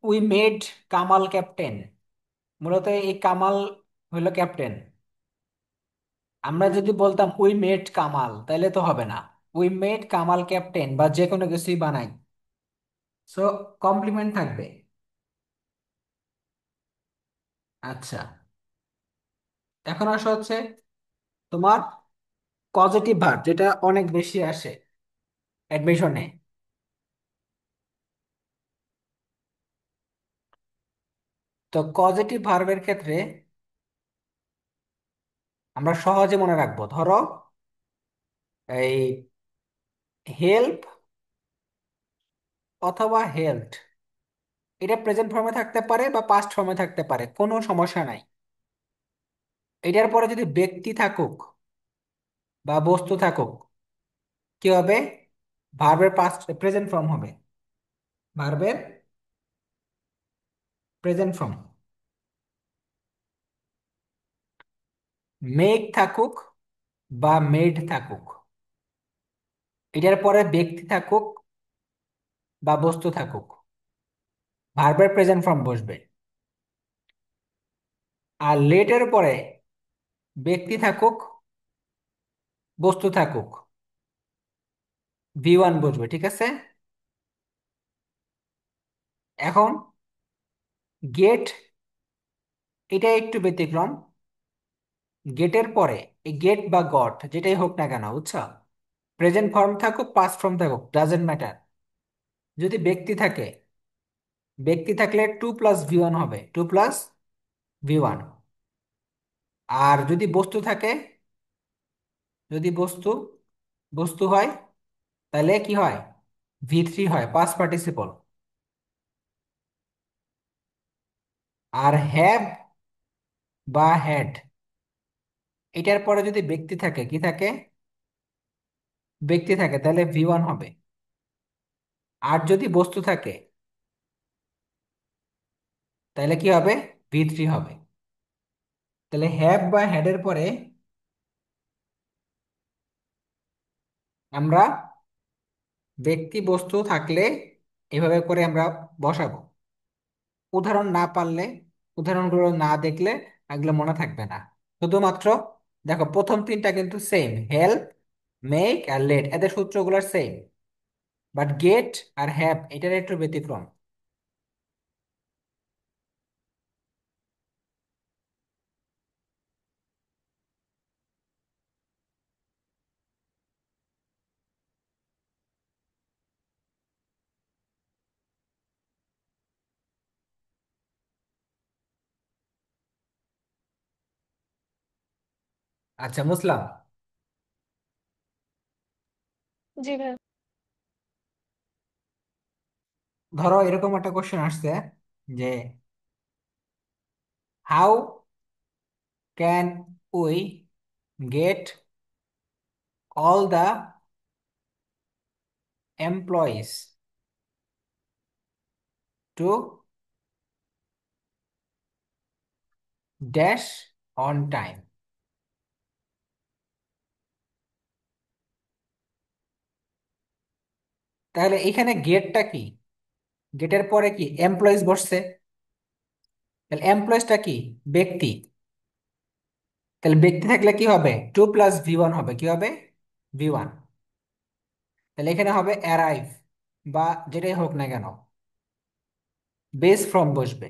Speaker 1: উই মেড কামাল ক্যাপ্টেন, মূলত এই কামাল হইলো ক্যাপ্টেন। আমরা যদি বলতাম উই মেড কামাল, তাহলে তো হবে না। উই মেড কামাল ক্যাপ্টেন বা যে কোনো কিছুই বানাই, সো কমপ্লিমেন্ট থাকবে। আচ্ছা, এখন আসা হচ্ছে তোমার পজিটিভ ভার্ব, যেটা অনেক বেশি আসে অ্যাডমিশনে। তো পজিটিভ ভার্বের ক্ষেত্রে আমরা সহজে মনে রাখবো। ধরো এই হেল্প অথবা হেল্পড, এটা প্রেজেন্ট ফর্মে থাকতে পারে বা পাস্ট ফর্মে থাকতে পারে, কোনো সমস্যা নাই। এটার পরে যদি ব্যক্তি থাকুক বা বস্তু থাকুক, কি হবে? ভার্বের পাস্ট প্রেজেন্ট ফর্ম হবে, ভার্বের প্রেজেন্ট ফর্ম। মেক থাকুক বা মেড থাকুক, এটার পরে ব্যক্তি থাকুক বা বস্তু থাকুক, ভার্বের প্রেজেন্ট ফর্ম বসবে। আর লেটের পরে ব্যক্তি থাকুক বস্তু থাকুক, ভি ওয়ান বসবে, ঠিক আছে? এখন গেট, এটা একটু ব্যতিক্রম। গেটের পরে এই গেট বা গট যেটাই হোক না কেন, বুঝছো, প্রেজেন্ট ফর্ম থাকুক পাস্ট ফর্ম থাকুক ডাজেন্ট ম্যাটার, যদি ব্যক্তি থাকে, ব্যক্তি থাকলে টু প্লাস ভি ওয়ান হবে, টু প্লাস ভি ওয়ান। আর যদি বস্তু থাকে, যদি বস্তু বস্তু হয়, তাহলে কি হয়? ভি থ্রি হয়, পাস্ট পার্টিসিপল। আর হ্যাভ বা হ্যাড, এটার পরে যদি ব্যক্তি থাকে, কি থাকে? ব্যক্তি থাকে, তাহলে ভি ওয়ান হবে। আর যদি বস্তু থাকে, তাহলে কি হবে? ভি থ্রি হবে। তাহলে হ্যাভ বা হ্যাডের পরে আমরা ব্যক্তি বস্তু থাকলে এভাবে করে আমরা বসাবো। উদাহরণ না পারলে, উদাহরণগুলো না দেখলে এগুলো মনে থাকবে না। শুধুমাত্র দেখো, প্রথম তিনটা কিন্তু সেম, হেল্প, মেক আর লেট, এদের সূত্রগুলো সেম। বাট গেট আর হ্যাভ এটার একটু ব্যতিক্রম। আচ্ছা, মুসলাম,
Speaker 3: জি ভাই।
Speaker 1: ধরো এরকম একটা কোশ্চেন আসছে যে how can we get all the employees to dash on time. তাহলে এখানে গেটটা কি? গেটের পরে কি এমপ্লয়িজ বসছে, তাহলে এমপ্লয়িজটা কি? ব্যক্তি। তাহলে ব্যক্তি থাকলে কি হবে? 2 + V1 হবে, কি হবে? V1। তাহলে এখানে হবে অ্যারাইভ বা যেটাই হোক না কেন, বেস ফ্রম বসবে।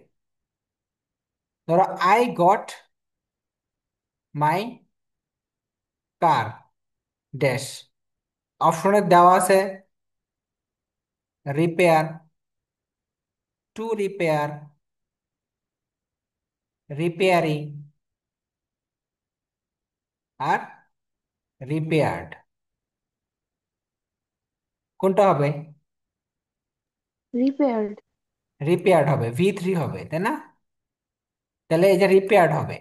Speaker 1: ধরো I got my car dash, অপশনে দেওয়া আছে রিপেয়ার, টু রিপেয়ার, রিপেয়ারিং, আর রিপেয়ার্ড। কোনটা হবে?
Speaker 2: রিপেয়ার্ড।
Speaker 1: রিপেয়ার্ড হবে, V3 হবে, তাই না? তাহলে এই যে রিপেয়ার্ড হবে,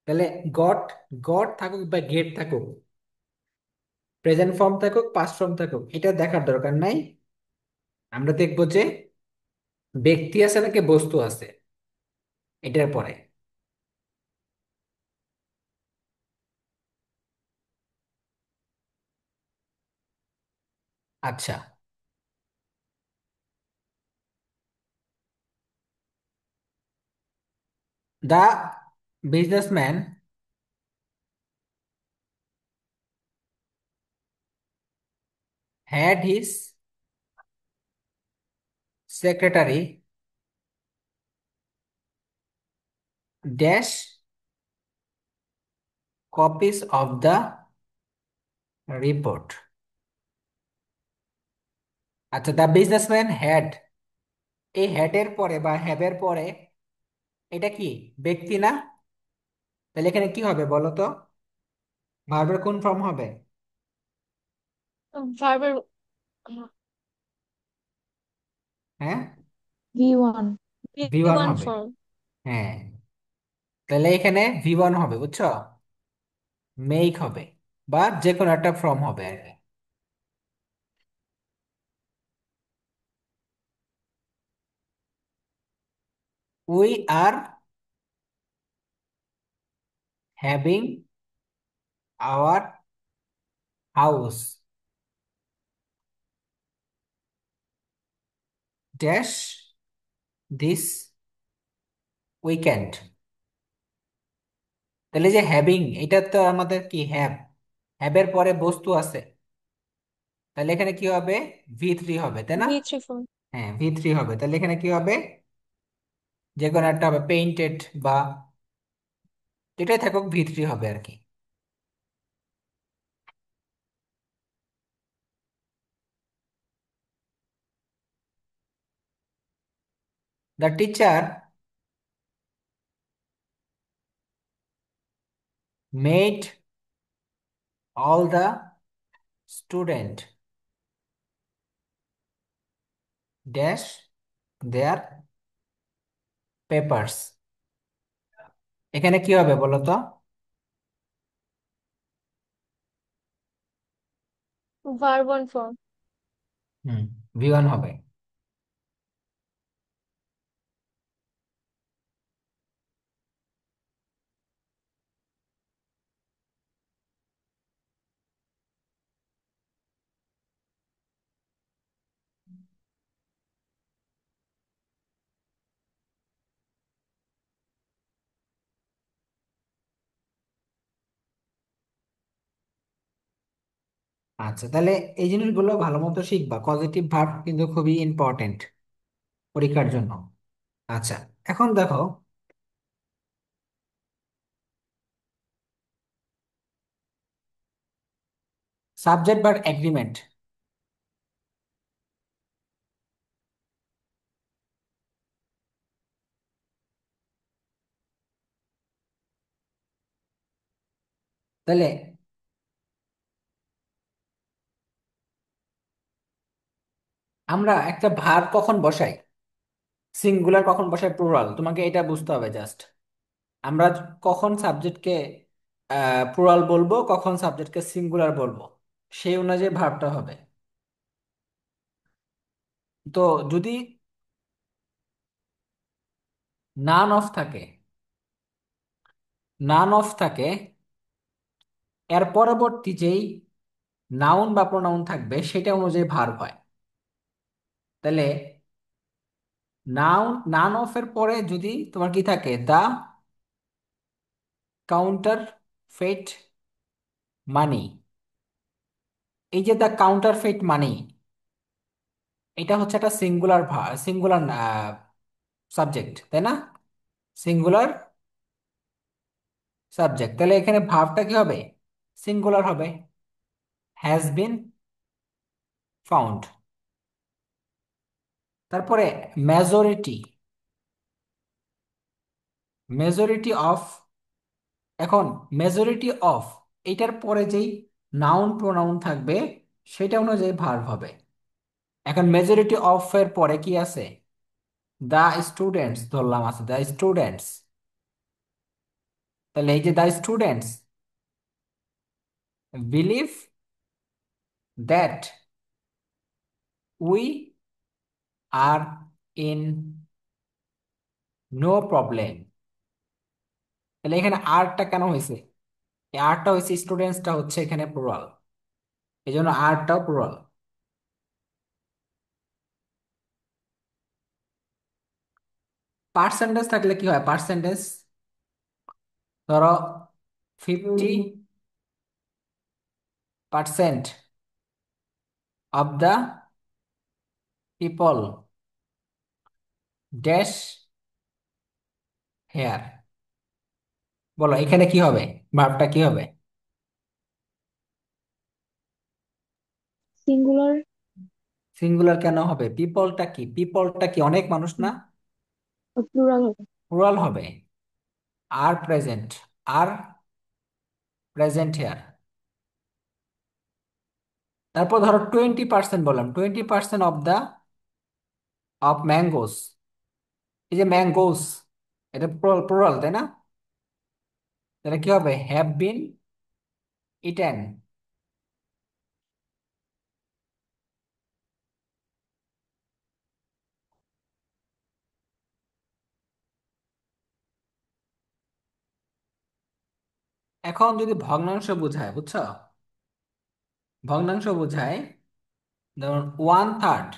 Speaker 1: তাহলে গট, গট থাকুক বা গেট থাকুক, প্রেজেন্ট ফর্ম থাকুক পাস্ট ফর্ম থাকুক, এটা দেখার দরকার নাই। আমরা দেখবো যে ব্যক্তি আছে নাকি বস্তু আছে এটার পরে। আচ্ছা, the businessman had his secretary dash copies of the report। আচ্ছা, দ্য বিজনেসম্যান হ্যাড, এই হ্যাড এর পরে বা হ্যাভ এর পরে এটা কি? ব্যক্তি না? তাহলে এখানে কি হবে বলো তো? ভার্বের কোন ফর্ম হবে?
Speaker 3: ভার্বের
Speaker 1: হ্যাঁ,
Speaker 2: V1।
Speaker 1: V1
Speaker 3: ওয়ান
Speaker 1: হবে।
Speaker 3: ফর্ম।
Speaker 1: হ্যাঁ, তাহলে এখানে V1 হবে, বুঝছো? মেক হবে বা যে কোনো একটা ফর্ম হবে আর কি। We are having our house dash this weekend. তাহলে যে হ্যাভিং, এটা তো আমাদের কি হ্যাভ, হ্যাভের পরে বস্তু আছে, তাহলে এখানে কি হবে? V3 হবে, তাই না?
Speaker 3: V3 form.
Speaker 1: হ্যাঁ, V3 হবে। তাহলে এখানে কি হবে? যে কোনো একটা হবে, পেইন্টেড বা যেটাই থাকুক V3 হবে আর কি। The teacher made all the student dash their papers. এখানে কি হবে বলো তো?
Speaker 3: Verb one form.
Speaker 1: হুম, V1 হবে। আচ্ছা, তাহলে এই জিনিসগুলো ভালো মতো শিখবা, পজিটিভ ভার্ব কিন্তু খুবই ইম্পর্টেন্ট পরীক্ষার জন্য। আচ্ছা, এখন দেখো সাবজেক্ট ভার্ব এগ্রিমেন্ট। তাহলে আমরা একটা ভার কখন বসাই, সিঙ্গুলার কখন বসাই, প্লুরাল, তোমাকে এটা বুঝতে হবে জাস্ট। আমরা কখন সাবজেক্টকে প্লুরাল বলবো, কখন সাবজেক্টকে সিঙ্গুলার বলবো, সেই অনুযায়ী ভার্বটা হবে। তো যদি নান অফ থাকে, নান অফ থাকে, এর পরবর্তী যেই নাউন বা প্রোনাউন থাকবে সেটা অনুযায়ী ভার্ব হয়। তাহলে নাউন, নান অফ এর পরে যদি তোমার কি থাকে, দা কাউন্টার ফেট মানি, এই যে দা কাউন্টার ফেট মানি, এটা হচ্ছে একটা সিঙ্গুলার সিঙ্গুলার সাবজেক্ট, তাই না? সিঙ্গুলার সাবজেক্ট, তাহলে এখানে ভার্বটা কি হবে, সিঙ্গুলার হবে, হ্যাজ বিন ফাউন্ড। তারপরে মেজরিটি, মেজরিটি অফ, এখন মেজরিটি অফ, এটার পরে যেই নাউন প্রোনাউন থাকবে সেটা অনুযায়ী ভার্ব হবে। এখন মেজরিটি অফ এর পরে কি আছে, দা স্টুডেন্টস ধরলাম আছে, দা স্টুডেন্টস, তাহলে এই যে the students believe that we are in no problem. তাহলে এখানে আরটা কেন হয়েছে, এই আরটা হয়েছে, স্টুডেন্টসটা হচ্ছে এখানে প্লুরাল, এই জন্য আরটাও প্লুরাল। পার্সেন্টেজ থাকলে কি হয়, পার্সেন্টেজ ধরো 50% of the people dash here. বলো এখানে কি হবে, ভার্বটা কি হবে?
Speaker 2: সিঙ্গুলার।
Speaker 1: সিঙ্গুলার কেন হবে, পিপলটা কি, পিপলটা কি অনেক মানুষ না,
Speaker 2: প্লুরাল হবে।
Speaker 1: প্লুরাল হবে। আর প্রেজেন্ট, আর প্রেজেন্ট হেয়ার। তারপর ধরো 20% বললাম, 20% অফ দ্য অফ ম্যাঙ্গোস, এই যে ম্যাঙ্গোস, এটা প্লুরাল তাই না? তাহলে কি হবে, হ্যাভ বিন ইটেন। এখন যদি ভগ্নাংশ বোঝায়, বুঝছো, ভগ্নাংশ বোঝায়, ধরুন 1/3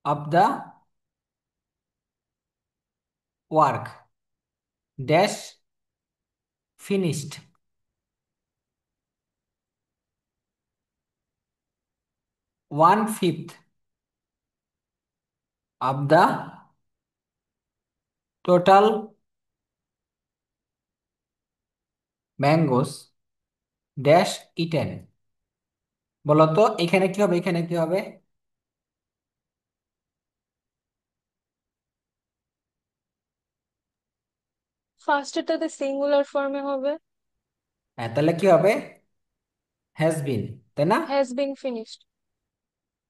Speaker 1: of the work dash finished, 1/5 of the total mangoes dash eaten. বলতো এখানে কি হবে, এখানে কি হবে?
Speaker 3: ফার্স্টেরটাতে সিঙ্গুলার ফর্মে হবে।
Speaker 1: হ্যাঁ, তাহলে কি হবে, হ্যাজ বিন, তাই না?
Speaker 3: Has been finished.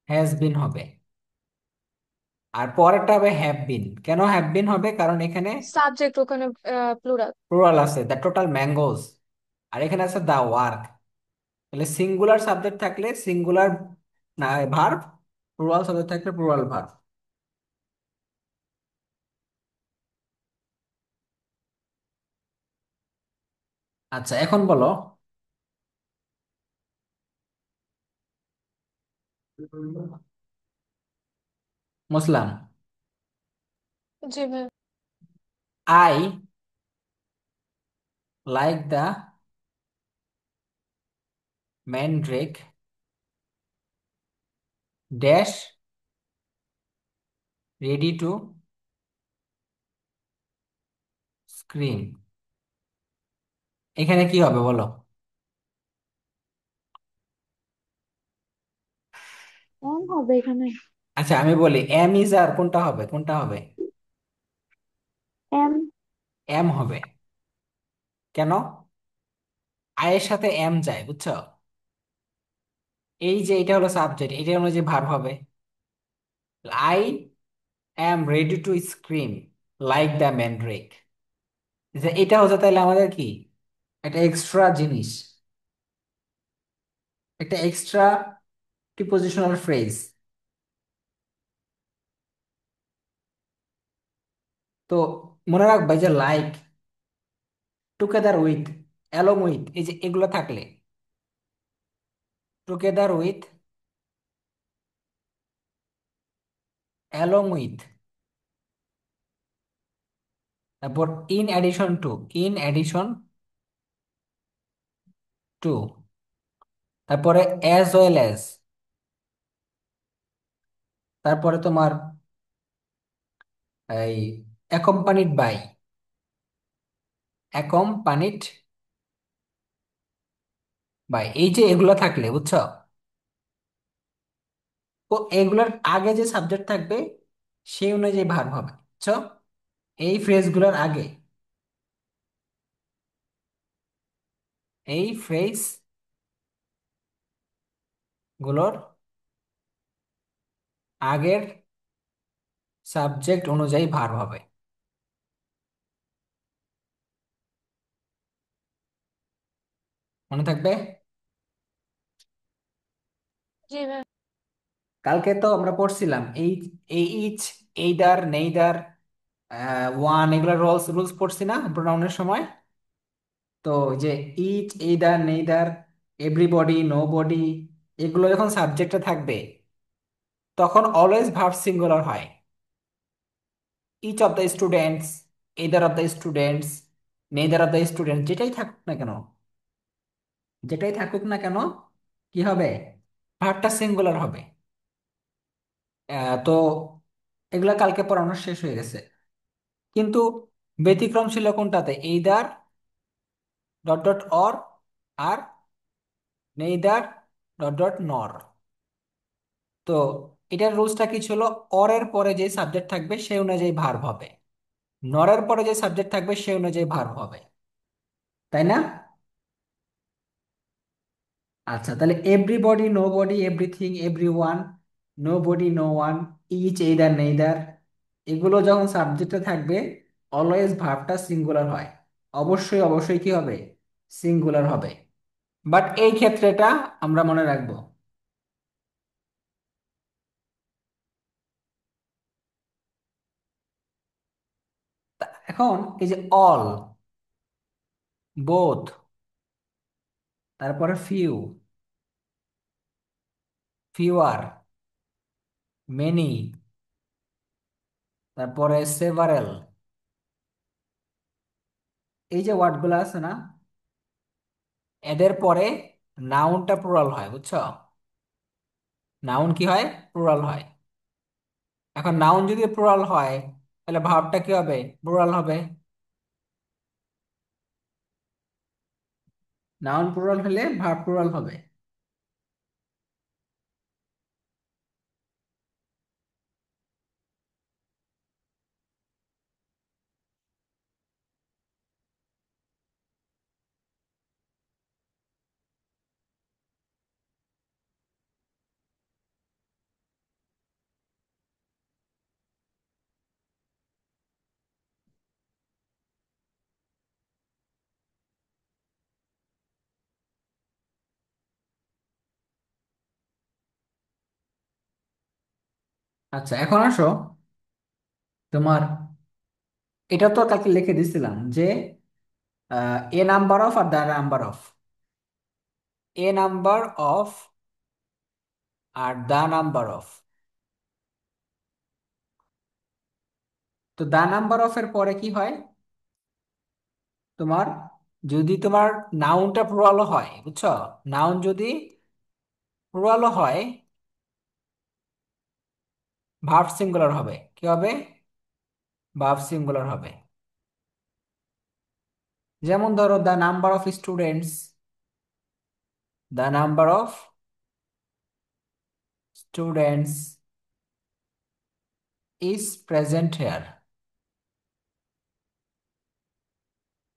Speaker 1: Has been হবে। আর পরেরটা হবে হ্যাভ বিন, কেন হ্যাভ বিন হবে, কারণ এখানে
Speaker 3: সাবজেক্ট ওখানে প্লুরাল।
Speaker 1: প্লুরাল আছে, দ্য টোটাল ম্যাঙ্গোস, আর এখানে আছে দ্য ওয়ার্ক। তাহলে সিঙ্গুলার সাবজেক্ট থাকলে সিঙ্গুলার না ভার্ব, প্লুরাল সাবজেক্ট থাকলে প্লুরাল ভার্ব। আচ্ছা এখন বলো, মুসলাম,
Speaker 3: জি ভাই।
Speaker 1: I like the mandrake dash ready to scream, এখানে কি হবে বলো?
Speaker 2: এম হবে এখানে।
Speaker 1: আচ্ছা আমি বলি, এম ইজ আর কোনটা হবে, কোনটা হবে?
Speaker 2: এম।
Speaker 1: এম হবে। কেন? আয়ের সাথে এম যায়, বুঝছো? এই যে এটা হলো সাবজেক্ট, এটা অনুযায়ী ভার্ব হবে। I am ready to scream like the mandrake. এটা হচ্ছে তাহলে আমাদের কি একটা এক্সট্রা জিনিস, একটা এক্সট্রা প্রিপোজিশনাল ফ্রেজ। তো মনে রাখবে যে like, together with, along with, এই যে এগুলো থাকলে, টুগেদার উইথ, অ্যালং উইথ, তারপর in addition to, in addition to, তারপরে অ্যাজ ওয়েল অ্যাজ, তারপরে তোমার এই অ্যাকম্পানিড বাই, অ্যাকম্পানিড বাই, এই যে এগুলো থাকলে বুঝছো, তো এগুলোর আগে যে সাবজেক্ট থাকবে সেই অনুযায়ী ভার্ব হবে, বুঝছো? এই ফ্রেজগুলোর আগে, এই ফ্রেজ গুলোর আগের সাবজেক্ট অনুযায়ী ভার্ব হবে। মনে থাকবে?
Speaker 3: জি ভাইয়া।
Speaker 1: কালকে তো আমরা পড়ছিলাম এই এই ইচ, এইদার, নেইদার, ওয়ান, এগুলো রুলস রুলস পড়ছি না প্রোনাউনের সময়? তো ওই যে each, either, neither, everybody, no body, এগুলো যখন সাবজেক্টে থাকবে তখন অলওয়েজ ভার্ব সিঙ্গুলার হয়। Each of the students, either of the students, neither of the student, যেটাই থাকুক না কেন, যেটাই থাকুক না কেন, কি হবে? ভার্বটা সিঙ্গুলার হবে। তো এগুলা কালকে পড়ানো শেষ হয়ে গেছে, কিন্তু ব্যতিক্রম ছিল কোনটাতে? এইদার ডট ডট অর, আর নেইদার ডট ডট নর। তো এটার রুলসটা কি ছিল? অরের পরে যে সাবজেক্ট থাকবে সেই অনুযায়ী ভার্ব হবে, নরের পরে যে সাবজেক্ট থাকবে সেই অনুযায়ী ভার্ব হবে, তাই না? আচ্ছা, তাহলে everybody, no body, everything, everyone, no body, no one, each, either, neither, এগুলো যখন সাবজেক্টে থাকবে অলওয়েজ ভার্বটা সিঙ্গুলার হয়। অবশ্যই অবশ্যই কি হবে? সিঙ্গুলার হবে। বাট এই ক্ষেত্রেটা আমরা মনে রাখবো। এখন এই যে অল, বোথ, তারপরে ফিউ, ফিউয়ার, মেনি, তারপরে সেভারেল, এই যে ওয়ার্ডগুলো আছে না, এদের পরে নাউনটা প্লুরাল হয়, বুঝছো? নাউন কি হয়? প্লুরাল হয়। এখন নাউন যদি প্লুরাল হয় তাহলে ভার্বটা কি হবে? প্লুরাল হবে। নাউন প্লুরাল হলে ভার্ব প্লুরাল হবে। আচ্ছা, এখন আসো তোমার, এটা তো কালকে লিখে দিছিলাম যে a number of or the number of, a number of or the number of. তো দ্য নাম্বার অফ এর পরে কি হয় তোমার? যদি তোমার নাউনটা প্লুরাল হয়, বুঝছো, নাউন যদি প্লুরাল হয় ভার্ব সিঙ্গুলার হবে। কি হবে? ভার্ব সিঙ্গুলার হবে। যেমন ধরো the number of students, the number of students is present here.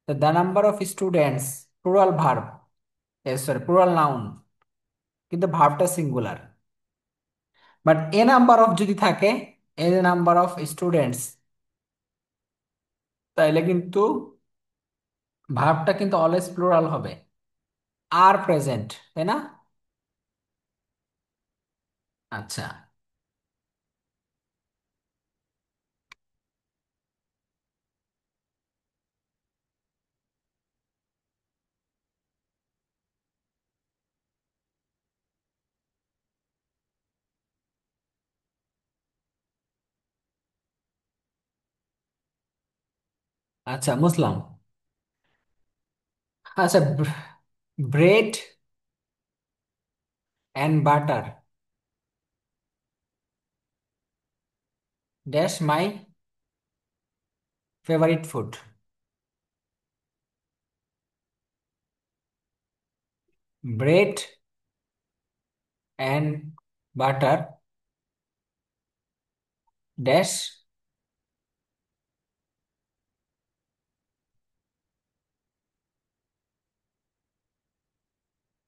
Speaker 1: The number of students, plural verb, sorry plural noun, কিন্তু ভার্বটা singular. But a number of যদি থাকে, এ নাম্বার অফ স্টুডেন্টস, তাইলে কিন্তু ভার্বটা কিন্তু অলওয়েজ প্লুরাল হবে, আর প্রেজেন্ট, তাই না? আচ্ছা। আচ্ছা মুসলাম। আচ্ছা, bread and butter dash my favourite food. Bread and butter dash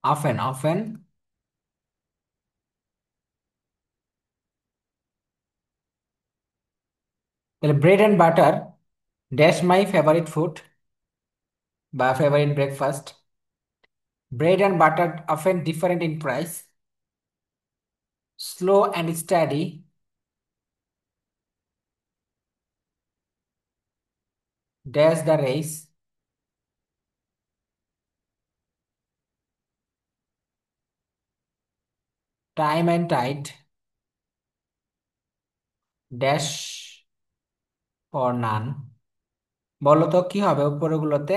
Speaker 1: often often. তাহলে bread and butter dash my favourite food বা favourite breakfast. Bread and butter often different in price, slow and steady, dash the race, time and tide, dash for none. বলো তো কি হবে উপরগুলোতে?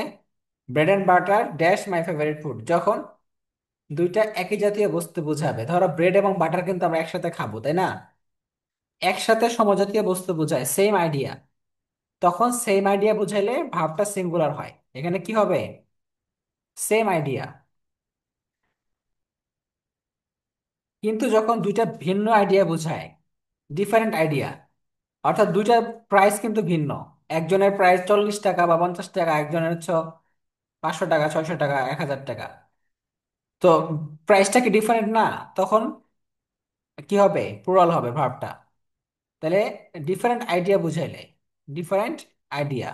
Speaker 1: Bread and butter dash my favourite food, যখন দুইটা একই জাতীয় বস্তু বোঝাবে, ধরো ব্রেড এবং বাটার কিন্তু আমরা একসাথে খাবো, তাই না? একসাথে সমজাতীয় বস্তু বোঝায়, সেম আইডিয়া, তখন সেম আইডিয়া বুঝাইলে ভার্বটা সিঙ্গুলার হয়। এখানে কি হবে? Same idea. কিন্তু যখন দুইটা ভিন্ন আইডিয়া বোঝায়, ডিফারেন্ট আইডিয়া, অর্থাৎ দুইটা প্রাইস কিন্তু ভিন্ন, একজনের প্রাইস 40 টাকা বা 50 টাকা, একজনের হচ্ছে 500 টাকা, 600 টাকা, 1000 টাকা, তো প্রাইসটা কি ডিফারেন্ট না? তখন কি হবে? প্লুরাল হবে ভার্বটা। তাহলে ডিফারেন্ট আইডিয়া বুঝাইলে, ডিফারেন্ট আইডিয়া,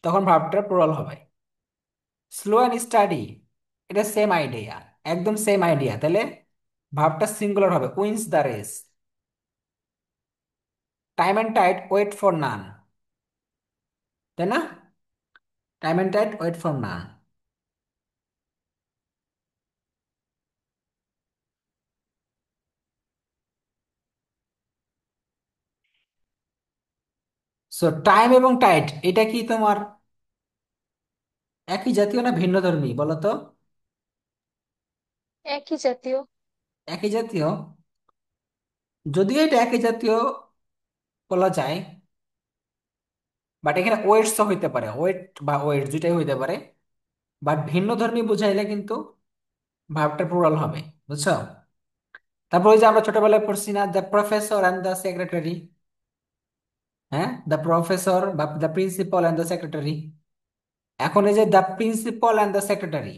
Speaker 1: তখন ভার্বটা প্লুরাল হবে। স্লো অ্যান্ড স্টাডি, এটা সেম আইডিয়া, একদম সেম আইডিয়া, তাহলে ভার্বটা সিঙ্গুলার হবে, wins the race. Time and tide wait for none, তাই না? Time and tide wait for none. So time এবং টাইড এটা কি তোমার একই জাতীয় না ভিন্ন ধর্মী বলো তো?
Speaker 3: একই জাতীয়।
Speaker 1: একই জাতীয়। যদিও এটা একই জাতীয় বলা যায়, বাট এখানে ওয়েটস হইতে পারে, ওয়েট বা ওয়েট দুইটাই হইতে পারে, বাট ভিন্ন ধর্মী বুঝাইলে কিন্তু ভার্বটা প্লুরাল হবে, বুঝছো? তারপর ওই যে আমরা ছোটবেলায় পড়ছি না, the professor and the secretary. হ্যাঁ, দ্য প্রফেসর বা the principal and the secretary. এখন এই যে the principal and the secretary,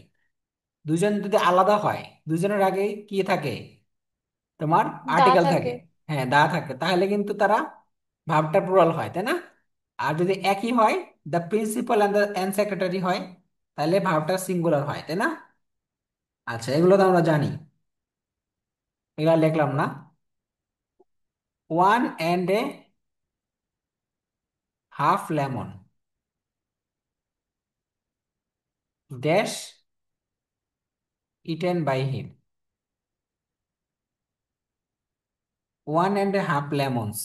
Speaker 1: দুজন যদি আলাদা হয়, দুজনের আগে কি থাকে? তোমার
Speaker 3: দা
Speaker 1: আর্টিকেল থাকে।
Speaker 3: থাকে।
Speaker 1: হ্যাঁ, দা থাকে, তাহলে কিন্তু তারা ভার্বটা প্লুরাল হয়, তাই না? আর যদি একই হয়, the principal and the and secretary হয়, তাহলে ভার্বটা সিঙ্গুলার হয়, তাই না? আচ্ছা, এগুলো তো আমরা জানি, এগুলো লিখলাম না। One and a half lemon dash eaten by him. One and a half lemons,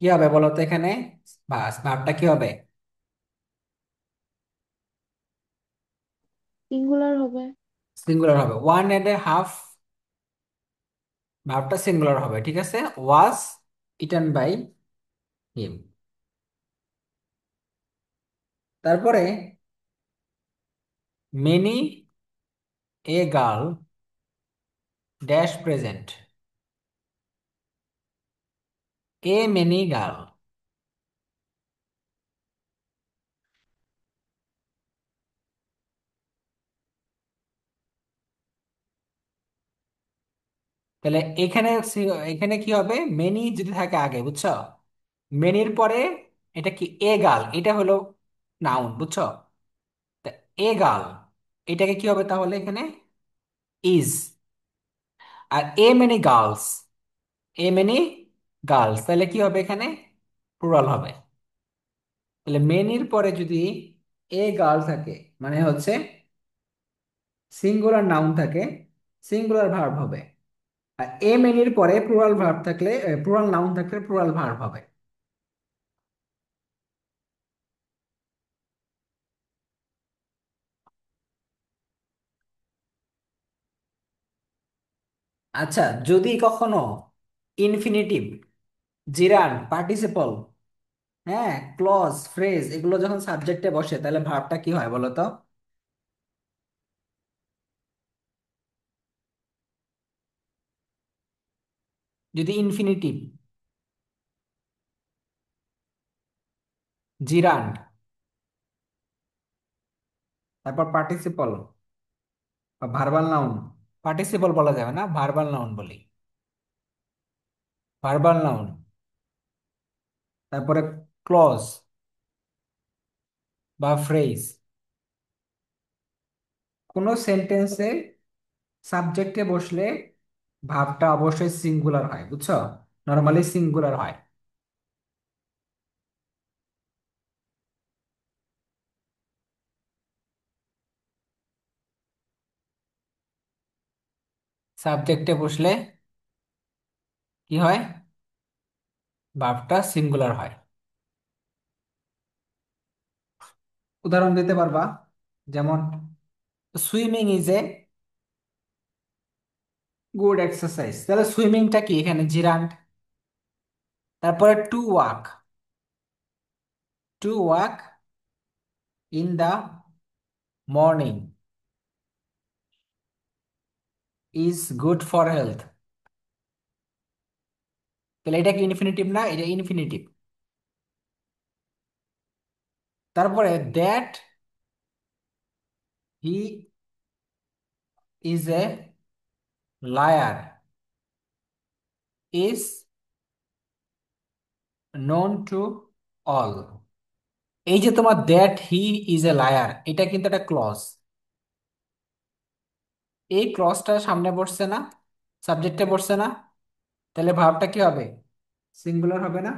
Speaker 1: কি হবে বলো তো এখানে? বাস ভাবটা কি হবে?
Speaker 2: সিঙ্গুলার হবে।
Speaker 1: সিঙ্গুলার হবে, ওয়ান অ্যান্ড এ হাফ, ভাবটা সিঙ্গুলার হবে, ঠিক আছে। ওয়াজ ইটেন বাই হিম। তারপরে many a girl dash present, A many girl. তাহলে এখানে এখানে কি হবে, মেনি যদি থাকে আগে, বুঝছো? মেনির পরে এটা কি, এ গার্ল, এটা হলো নাউন, বুঝছো? তা এ গার্ল, এটাকে কি হবে তাহলে এখানে, ইজ। আর a many girls, a many girls, তাহলে কি হবে এখানে, প্লুরাল হবে। তাহলে মেনির পরে যদি এ গার্ল থাকে, মানে হচ্ছে সিঙ্গুলার নাউন থাকে, সিঙ্গুলার ভার্ব হবে। আর এ মেনির পরে প্লুরাল ভার্ব থাকলে, প্লুরাল নাউন থাকলে প্লুরাল ভার্ব হবে। আচ্ছা, যদি কখনো ইনফিনিটিভ, জিরান্ড, পার্টিসিপল, হ্যাঁ, ক্লজ, ফ্রেজ, এগুলো যখন সাবজেক্টে বসে তাহলে ভার্বটা কি হয় বলো তো? যদি ইনফিনিটিভ, জিরান্ড, তারপর পার্টিসিপল বা ভার্বাল নাউন, পার্টিসিপল বলা যাবে না, ভার্বাল নাউন বলি, ভার্বাল নাউন, তারপরে ক্লজ বা ফ্রেজ, কোন সেন্টেন্সে সাবজেক্টে বসলে ভার্বটা অবশ্যই সিঙ্গুলার হয়, বুঝছো? নর্মালি সিঙ্গুলার হয়। সাবজেক্টে বসলে কি হয়, ভার্বটা সিঙ্গুলার হয়। উদাহরণ দিতে পারবা? যেমন swimming is a good exercise, তাহলে সুইমিংটা কি এখানে, জিরান্ড। তারপরে to walk, to walk in the morning is good for health, তাহলে এটা কি ইনফিনিটিভ না, এটা ইনফিনিটিভ। তারপরে that he is a liar is known to all, এই যে তোমার that he is a liar, এটা কিন্তু একটা ক্লজ। এই ক্লজটা সামনে বসছে না, সাবজেক্টে বসছে না, তাহলে ভার্বটা কি হবে, সিঙ্গুলার হবে না?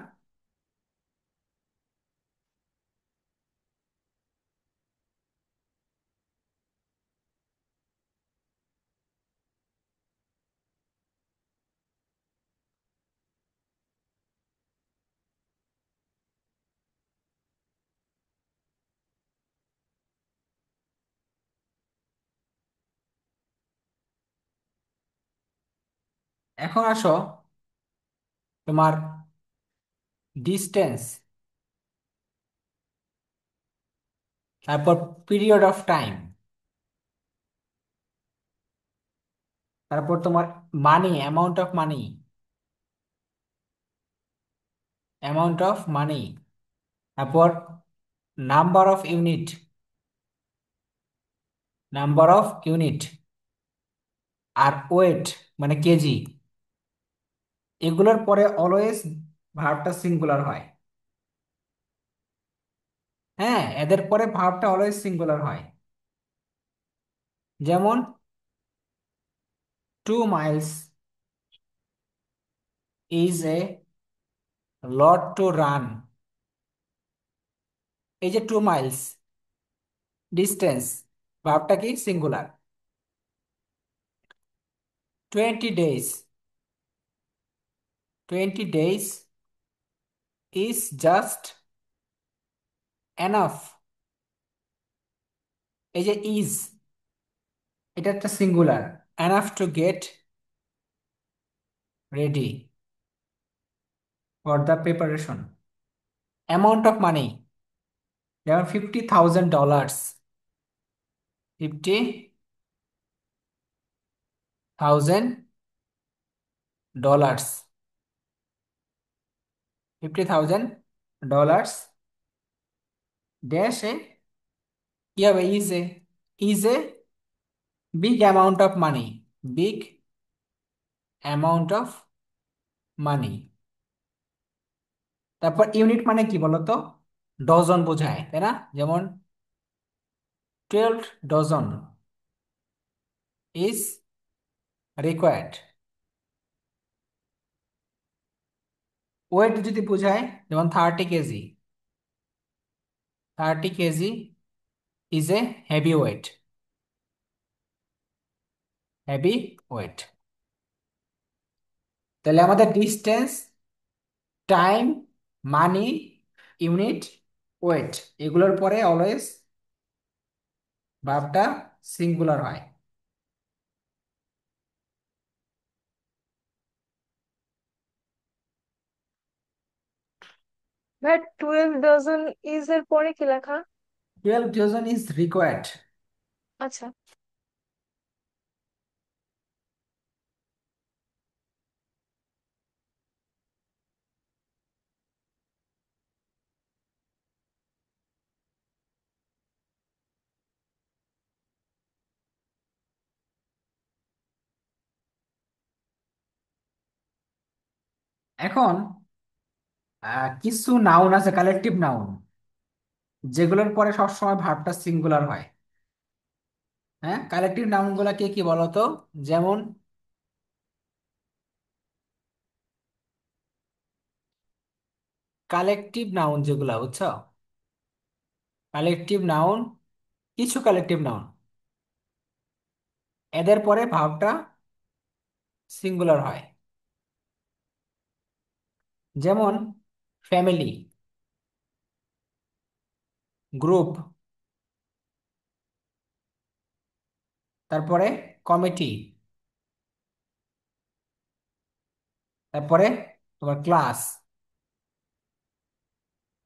Speaker 1: এখন আসো তোমার ডিস্টেন্স, তারপর পিরিয়ড অফ টাইম, তারপর তোমার money, amount of money, amount of money, তারপর number of unit, number of unit, আর ওয়েট মানে কেজি, এগুলোর পরে অলওয়েজ ভার্বটা সিঙ্গুলার হয়। হ্যাঁ, এদের পরে ভার্বটা অলওয়েজ সিঙ্গুলার হয়। যেমন 2 miles is a lot to run, এই যে 2 miles ডিস্টেন্স, ভার্বটা কি singular. 20 days, 20 days is just enough, এই যে ইজ, এটা একটা singular, enough to get ready for the preparation. Amount of মানি, যেমন $50,000, $50,000, $50,000 ড্যাশ এ, কি হবে, is a big amount of money, big amount of money. তারপর unit মানে কি বলতো? ডজন বোঝায়, তাই না? যেমন 12 ডজন ইজ রিকোয়ার্ড। ওয়েট যদি বোঝায়, যেমন 30 KG, 30 KG is a heavy weight, heavy weight. তাহলে আমাদের ডিস্টেন্স, টাইম, মানি, ইউনিট, ওয়েট, এগুলোর পরে অলওয়েজ ভার্বটা সিঙ্গুলার হয়।
Speaker 3: ভাই 12 ডজন ইজ এর পরে কি লেখা?
Speaker 1: 12 ডজন ইজ রিকোয়ার্ড।
Speaker 3: আচ্ছা।
Speaker 1: এখন কিছু নাউন আছে, কালেকটিভ নাউন, যেগুলোর পরে সবসময় ভার্বটা সিঙ্গুলার হয়। হ্যাঁ, কালেকটিভ নাউন গুলা কি কি বলতো? যেমন কালেকটিভ নাউন যেগুলা, বুঝছো? কালেকটিভ নাউন, কিছু কালেকটিভ নাউন, এদের পরে ভার্বটা সিঙ্গুলার হয়। যেমন ফ্যামিলি, গ্রুপ, তারপরে কমিটি, তারপরে তোমার ক্লাস,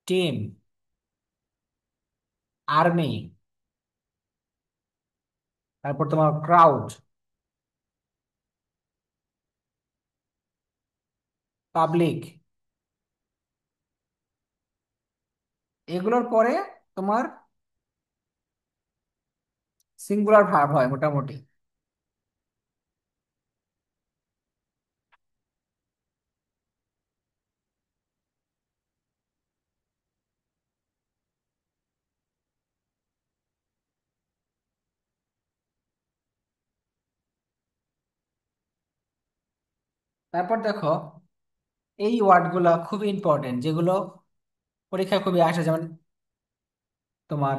Speaker 1: টিম, আর্মি, তারপর তোমার ক্রাউড, পাবলিক। এগুলোর পরে তোমার সিঙ্গুলার ভার্ব হয় মোটামুটি। তারপর দেখো, এই ওয়ার্ডগুলো খুব ইম্পর্টেন্ট, যেগুলো পরীক্ষা খুবই আসে। যেমন তোমার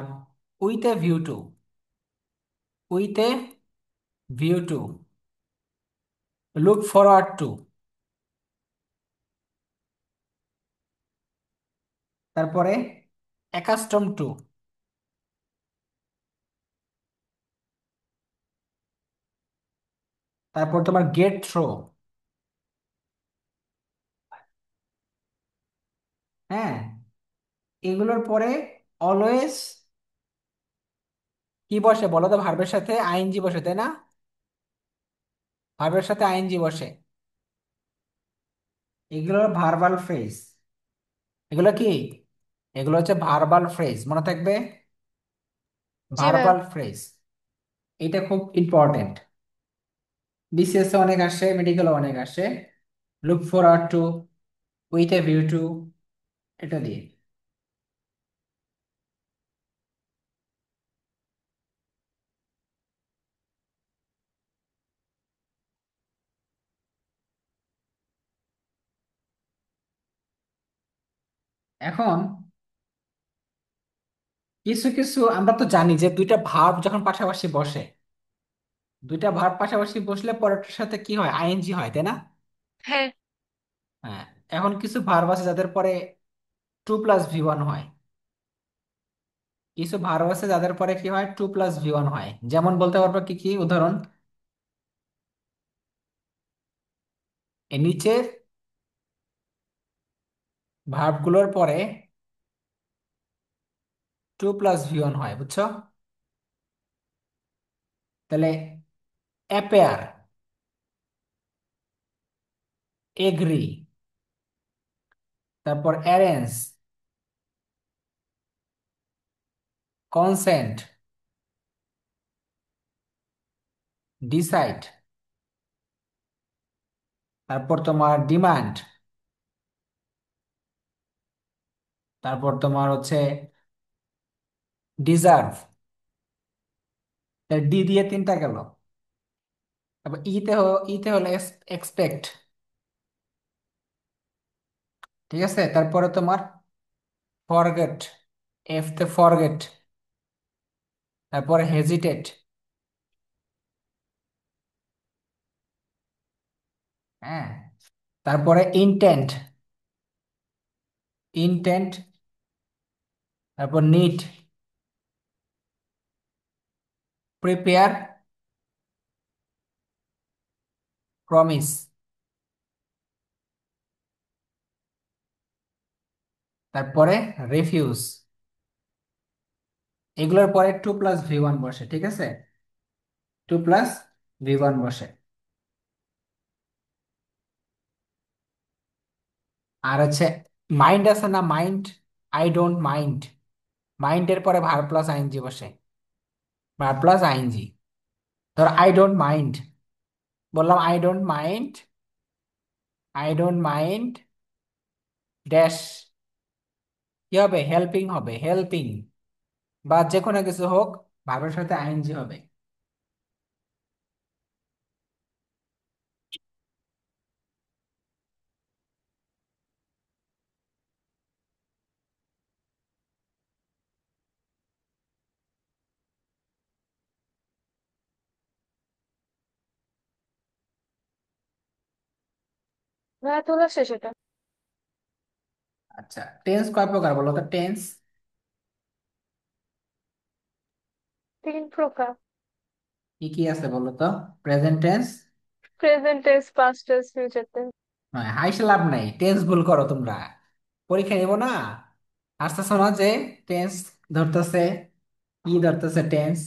Speaker 1: with a view to, with a view to, look forward to, তারপরে অ্যাকাস্টম টু, তারপর তোমার গেট থ্রো। হ্যাঁ, এগুলোর পরে অলওয়েজ কি বসে বলো তো? ভার্বের সাথে আইএনজি বসে, তাই না? ভার্বের সাথে আইএনজি বসে। এগুলো ভার্বাল ফ্রেজ। এগুলো কি? এগুলো হচ্ছে ভার্বাল ফ্রেজ, মনে থাকবে।
Speaker 3: জি ম্যাম।
Speaker 1: ভার্বাল ফ্রেজ, এটা খুব ইম্পর্টেন্ট। বিসিএস অনেক আসে, মেডিকেল অনেক আসে। Look forward to, with a view to, এটা দিয়ে। এখন কিছু কিছু আমরা তো জানি যে দুইটা ভার্ব যখন পাশাপাশি বসে, দুইটা ভার্ব পাশাপাশি বসলে পরেরটার সাথে কি হয়? আইএনজি হয়, তাই না?
Speaker 3: হ্যাঁ।
Speaker 1: হ্যাঁ। এখন কিছু ভার্ব আছে যাদের পরে 2+V1 হয়। কিছু ভার্ব আছে যাদের পরে কি হয়? 2+V1 হয়। যেমন বলতে পারবো কি কি উদাহরণ? এর নিচের ভার্বগুলোর পরে 2+V1 হয়, বুঝছো? তাহলে অ্যাপেয়ার, এগ্রি, তারপর অ্যারেঞ্জ, কনসেন্ট, ডিসাইড, তারপর তোমার ডিমান্ড, তারপর তোমার হচ্ছে ডিজার্ভ, ডি দিয়ে তিনটা গেল। তারপর ইতে হলো এক্সপেক্ট, ঠিক আছে। তারপরে তোমার ফরগেট, এফ তে ফরগেট, তারপরে হেজিটেট, হ্যাঁ। তারপরে ইনটেন্ট, ইনটেন্ট, তারপর নিড, প্রিপেয়ার, প্রমিস, তারপরে রিফিউজ। এগুলোর পরে 2+V1 বসে, ঠিক আছে, 2+V1 বসে। আর হচ্ছে মাইন্ড আছে না, মাইন্ড, আই ডোন্ট মাইন্ড, মাইন্ডের পরে ভার প্লাস আইএনজি বসে, ভার প্লাস আইএনজি। ধর আই ডোন্ট মাইন্ড, বললাম I don't mind, I don't mind dash, কি হবে, হেল্পিং হবে, হেল্পিং, বা যে কোনো কিছু হোক, ভার্বের সাথে আইএনজি হবে।
Speaker 3: ভাইয়া তোলা শেষ এটা।
Speaker 1: আচ্ছা, টেন্স কয় প্রকার বলো তো, টেন্স
Speaker 3: 3 প্রকার।
Speaker 1: কি কি আছে বলো তো? Present tense,
Speaker 3: present tense, past tense, future tense.
Speaker 1: নয় হাইসে লাভ নাই, টেন্স ভুল করো তোমরা, পরীক্ষা নিব না। আসতেছ না যে টেন্স ধরতেছে, কি ধরতেছে টেন্স,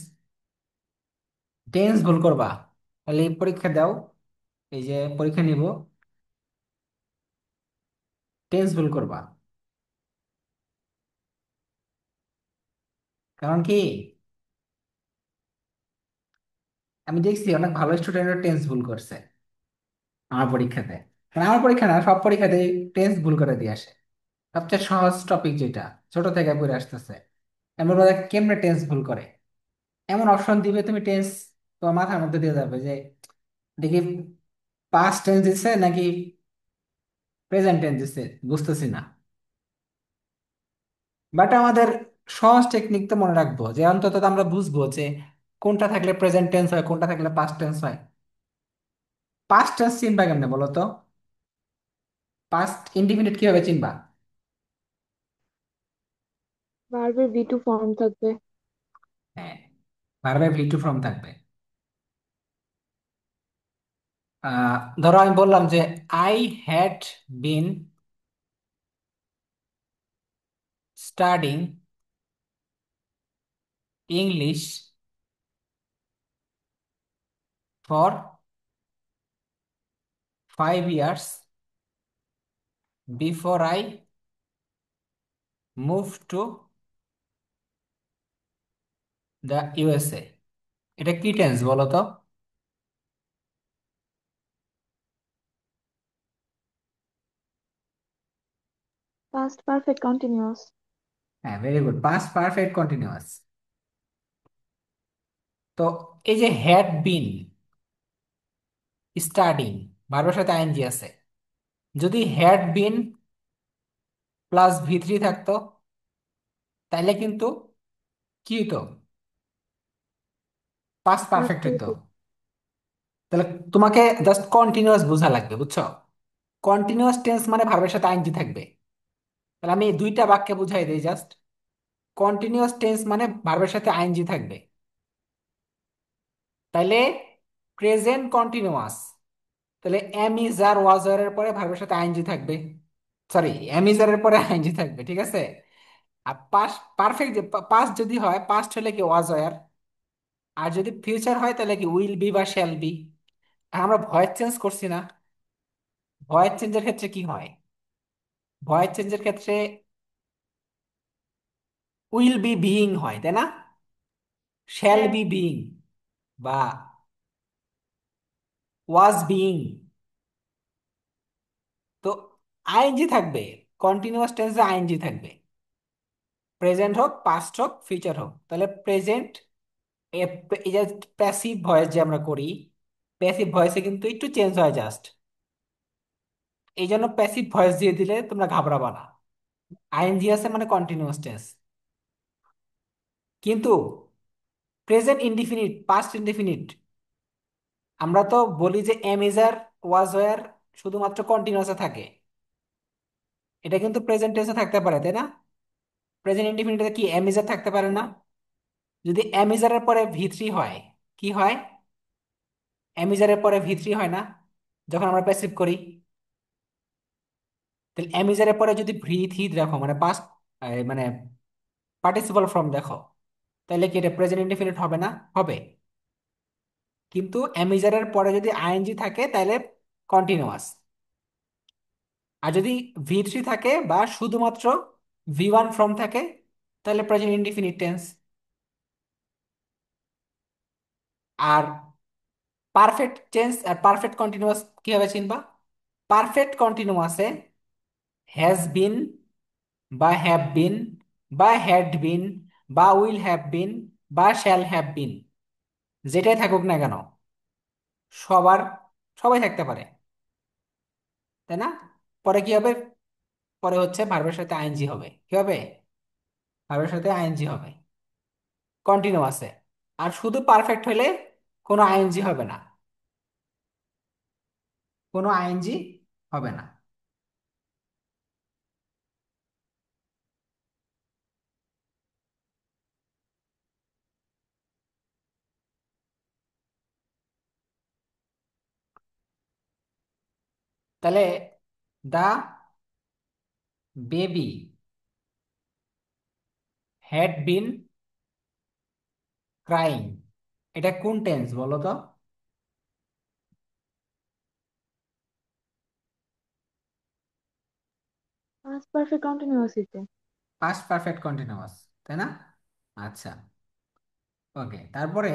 Speaker 1: টেন্স ভুল করবা, তাহলে এই পরীক্ষা দাও, এই যে পরীক্ষা নিব, টেন্স ভুল করবা। কারণ কি, আমি দেখছি অনেক ভালো স্টুডেন্টরা টেন্স ভুল করছে আমার পরীক্ষাতে। মানে আমার পরীক্ষা না, সব পরীক্ষাতে টেন্স ভুল করে দিয়ে আসে। সবচেয়ে সহজ টপিক যেটা ছোট থেকে পড়ে আসতেছে, এমন ওরা কেমনে টেন্স ভুল করে, এমন অপশন দিবে তুমি টেন্স তোমার মাথার মধ্যে দিয়ে যাবে যে দেখি পাস্ট টেন্স দিচ্ছে নাকি প্রেজেন্ট টেন্স দিচ্ছে, বুঝতেছি না। বাট আমাদের সহজ টেকনিক তো মনে রাখবো, যে অন্তত আমরা বুঝবো যে কোনটা থাকলে প্রেজেন্ট টেন্স হয়, কোনটা থাকলে পাস্ট টেন্স হয়। পাস্ট টেন্স চিনবা কেমনে বলো তো? পাস্ট ইনডিফিনিট কিভাবে চিনবা?
Speaker 2: ভার্বের V2 ফর্ম থাকবে।
Speaker 1: হ্যাঁ, ভার্বের ভি টু ফর্ম থাকবে। ধরো আমি বললাম যে I had been studying English for 5 years before I move to the USA. এটা কি টেন্স বলো তো?
Speaker 2: Past perfect continuous.
Speaker 1: হ্যাঁ, very good, past perfect continuous. তো এই যে হ্যাড বিন স্টাডিং, ভার্বের সাথে আইএনজি আছে, যদি হ্যাড বিন +V3 থাকতো, তাইলে কিন্তু কি হতো, পাস্ট
Speaker 2: পাস্ট
Speaker 1: পারফেক্ট হইতো।
Speaker 2: পারফেক্ট।
Speaker 1: তাহলে তোমাকে জাস্ট কন্টিনিউয়াস বোঝা লাগবে, বুঝছো? কন্টিনিউয়াস টেন্স মানে ভার্বের সাথে আইএনজি থাকবে। তাহলে আমি এই দুইটা বাক্যে বুঝাই দিই জাস্ট, কন্টিনিউয়াস টেন্স মানে ভার্বের সাথে আইএনজি থাকবে। তাইলে প্রেজেন্ট কন্টিনিউয়াস, তাহলে এম ইজ আর ওয়াজ আর এর পরে ভার্বের সাথে আইএনজি থাকবে, সরি, এম ইজ আর এর পরে আইএনজি থাকবে, ঠিক আছে। আর পাস্ট পারফেক্ট, পাস্ট যদি হয়, পাস্ট হলে কি ওয়াজ আর, আর যদি ফিউচার হয় তাহলে কি উইল বি বা শ্যাল বি। আর আমরা ভয়েস চেঞ্জ করছি না, ভয়েস চেঞ্জের ক্ষেত্রে কি হয়, ভয়েস চেঞ্জের ক্ষেত্রে উইল বি বিইং হয়, তাই না, শ্যাল
Speaker 3: হ্যাঁ।
Speaker 1: বি বিইং, বা ওয়াজ বিইং, তো আইএনজি থাকবে, কন্টিনিউয়াস টেন্সে আইএনজি থাকবে, প্রেজেন্ট হোক, পাস্ট হোক, ফিউচার হোক। তাহলে প্রেজেন্ট, এই যে প্যাসিভ ভয়েস যে আমরা করি, প্যাসিভ ভয়েসে কিন্তু একটু চেঞ্জ হয় জাস্ট। এই জন্য প্যাসিভ ভয়েস দিয়ে দিলে তোমরা ঘাবড়াবা না। আইএনজি আছে মানে কন্টিনিউয়াস টেন্স। কিন্তু প্রেজেন্ট ইনডিফিনিট, পাস্ট ইনডিফিনিট, আমরা তো বলি যে am is are, was were শুধুমাত্র কন্টিনিউয়াসে থাকে। এটা কিন্তু প্রেজেন্ট টেন্সে থাকতে পারে, তাই না? প্রেজেন্ট ইনডিফিনিটে কি এম ইজ আর থাকতে পারে না? যদি এম ইজ আর এর পরে ভি থ্রি হয়, কি হয়? এম ইজ আর এর পরে ভি থ্রি হয় না যখন আমরা প্যাসিভ করি? তাহলে এম ইজ আর এর পরে যদি ভি থ্রি দেখো, মানে পাস্ট, মানে পার্টিসিপাল ফর্ম দেখো, তাহলে কি এটা প্রেজেন্ট ইনডিফিনিট হবে না? হবে। কিন্তু এম ইজ আর এর পরে যদি আইএনজি থাকে তাহলে কন্টিনিউয়াস। আর যদি ভি থ্রি থাকে বা শুধুমাত্র ভি ওয়ান ফর্ম থাকে তাহলে প্রেজেন্ট ইনডিফিনিট টেন্স। আর পারফেক্ট টেন্স আর পারফেক্ট কন্টিনিউয়াস কিভাবে চিনবা? পারফেক্ট কন্টিনিউয়াসে হ্যাজ বিন বা হ্যাভ বিন বা হ্যাড বিন বা উইল হ্যাভ বিন বা শ্যাল হ্যাভ বিন, যেটাই থাকুক না কেন, সবার, সবাই থাকতে পারে, তাই না? পরে কি হবে? পরে হচ্ছে ভার্বের সাথে আইএনজি হবে। কি হবে? ভার্বের সাথে আইএনজি হবে কন্টিনিউয়াসে। আর শুধু পারফেক্ট হলে কোনো আইএনজি হবে না, কোনো আইএনজি হবে না। তাহলে the baby had been crying, এটা কোন টেন্স বলো তো?
Speaker 2: পাস্ট পারফেক্ট কন্টিনিউয়াসিতে।
Speaker 1: পাস্ট পারফেক্ট কন্টিনিউয়াস, তাই না? আচ্ছা, ওকে। তারপরে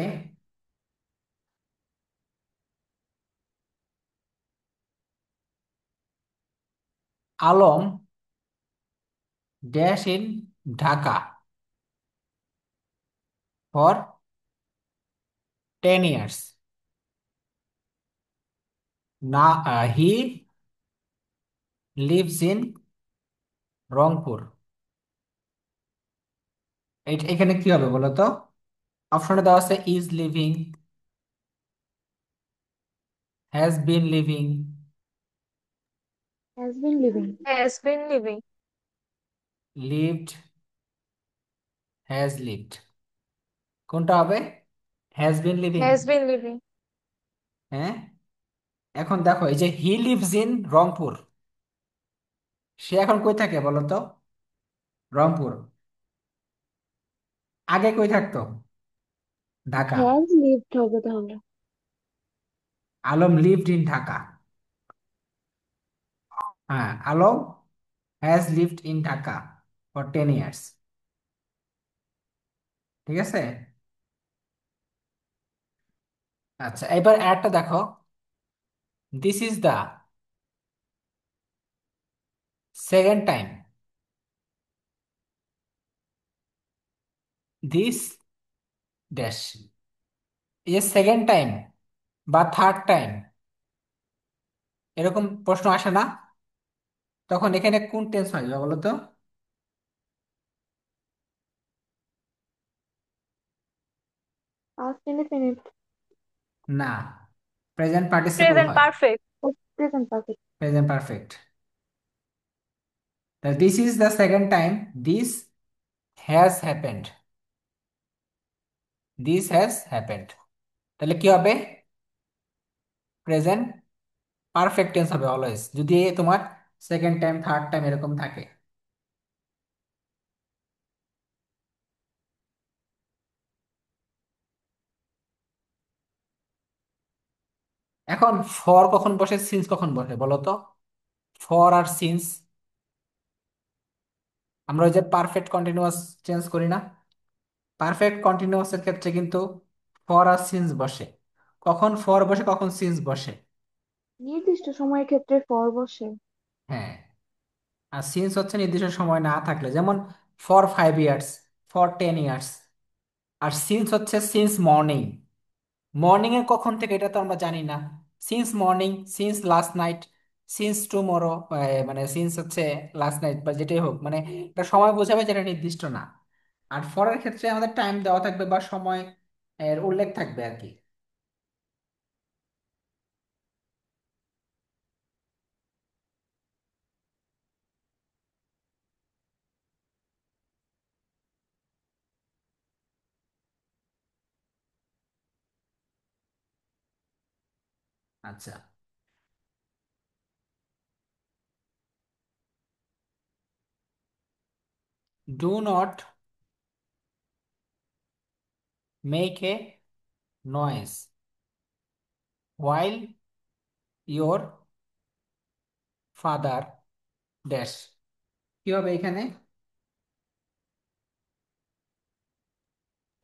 Speaker 1: Alam dash in Dhaka for 10 years, না হি লিভস ইন রংপুর। এখানে কি হবে বলো তো? অপশনে দেওয়া আছে is living, has been living,
Speaker 2: has been living.
Speaker 3: Has been living.
Speaker 1: Lived, has lived. কোনটা হবে? Has been living.
Speaker 3: Has been living.
Speaker 1: হ্যাঁ। এখন দেখো, এই যে হি লিভস ইন রংপুর, সে এখন কই থাকে বলো তো? রংপুর। আগে কই থাকতো? ঢাকা।
Speaker 2: হ্যাজ লিভড হবে তাহলে।
Speaker 1: Alam lived in Dhaka. হ্যাঁ, Alam has lived in Dhaka for 10 years। ঠিক আছে। আচ্ছা, এবার একটা দেখো, this is the second time, this dash, এই যে সেকেন্ড টাইম বা থার্ড টাইম, এরকম প্রশ্ন আসে না? তখন এখানে কোন টেন্স হয় বলো তো?
Speaker 2: Past indefinite.
Speaker 1: না, প্রেজেন্ট পার্টিসিপল
Speaker 3: প্রেজেন্ট
Speaker 1: হয়।
Speaker 3: পারফেক্ট।
Speaker 2: ও, present perfect.
Speaker 1: Present perfect. This is the second time this has happened, this has happened. তাহলে কি হবে? প্রেজেন্ট পারফেক্ট টেন্স হবে অলওয়েজ, যদি তোমার সেকেন্ড টাইম, থার্ড টাইম এরকম থাকে। এখন ফর কখন বসে, সিন্স কখন বসে বলো তো? ফর আর সিন্স, আমরা ওই যে পারফেক্ট কন্টিনিউয়াস চেঞ্জ করি না, পারফেক্ট কন্টিনিউয়াস এর ক্ষেত্রে কিন্তু ফর আর সিন্স বসে। কখন ফর বসে, কখন সিন্স বসে?
Speaker 2: নির্দিষ্ট সময়ের ক্ষেত্রে ফর বসে।
Speaker 1: হ্যাঁ, আর সিন্স হচ্ছে নির্দিষ্ট সময় না থাকলে, যেমন ফর 5 ইয়ার্স, ফর 10 ইয়ার্স। আর সিন্স হচ্ছে সিন্স মর্নিং। মর্নিং এর কখন থেকে এটা তো আমরা জানি না। Since morning, since last night, since tomorrow, মানে সিন্স হচ্ছে লাস্ট নাইট বা যেটাই হোক, মানে এটা সময় বোঝাবে যেটা নির্দিষ্ট না। আর ফরের ক্ষেত্রে আমাদের টাইম দেওয়া থাকবে বা সময় এর উল্লেখ থাকবে আর কি। আচ্ছা, do not make a noise while your father dash. কি হবে এখানে?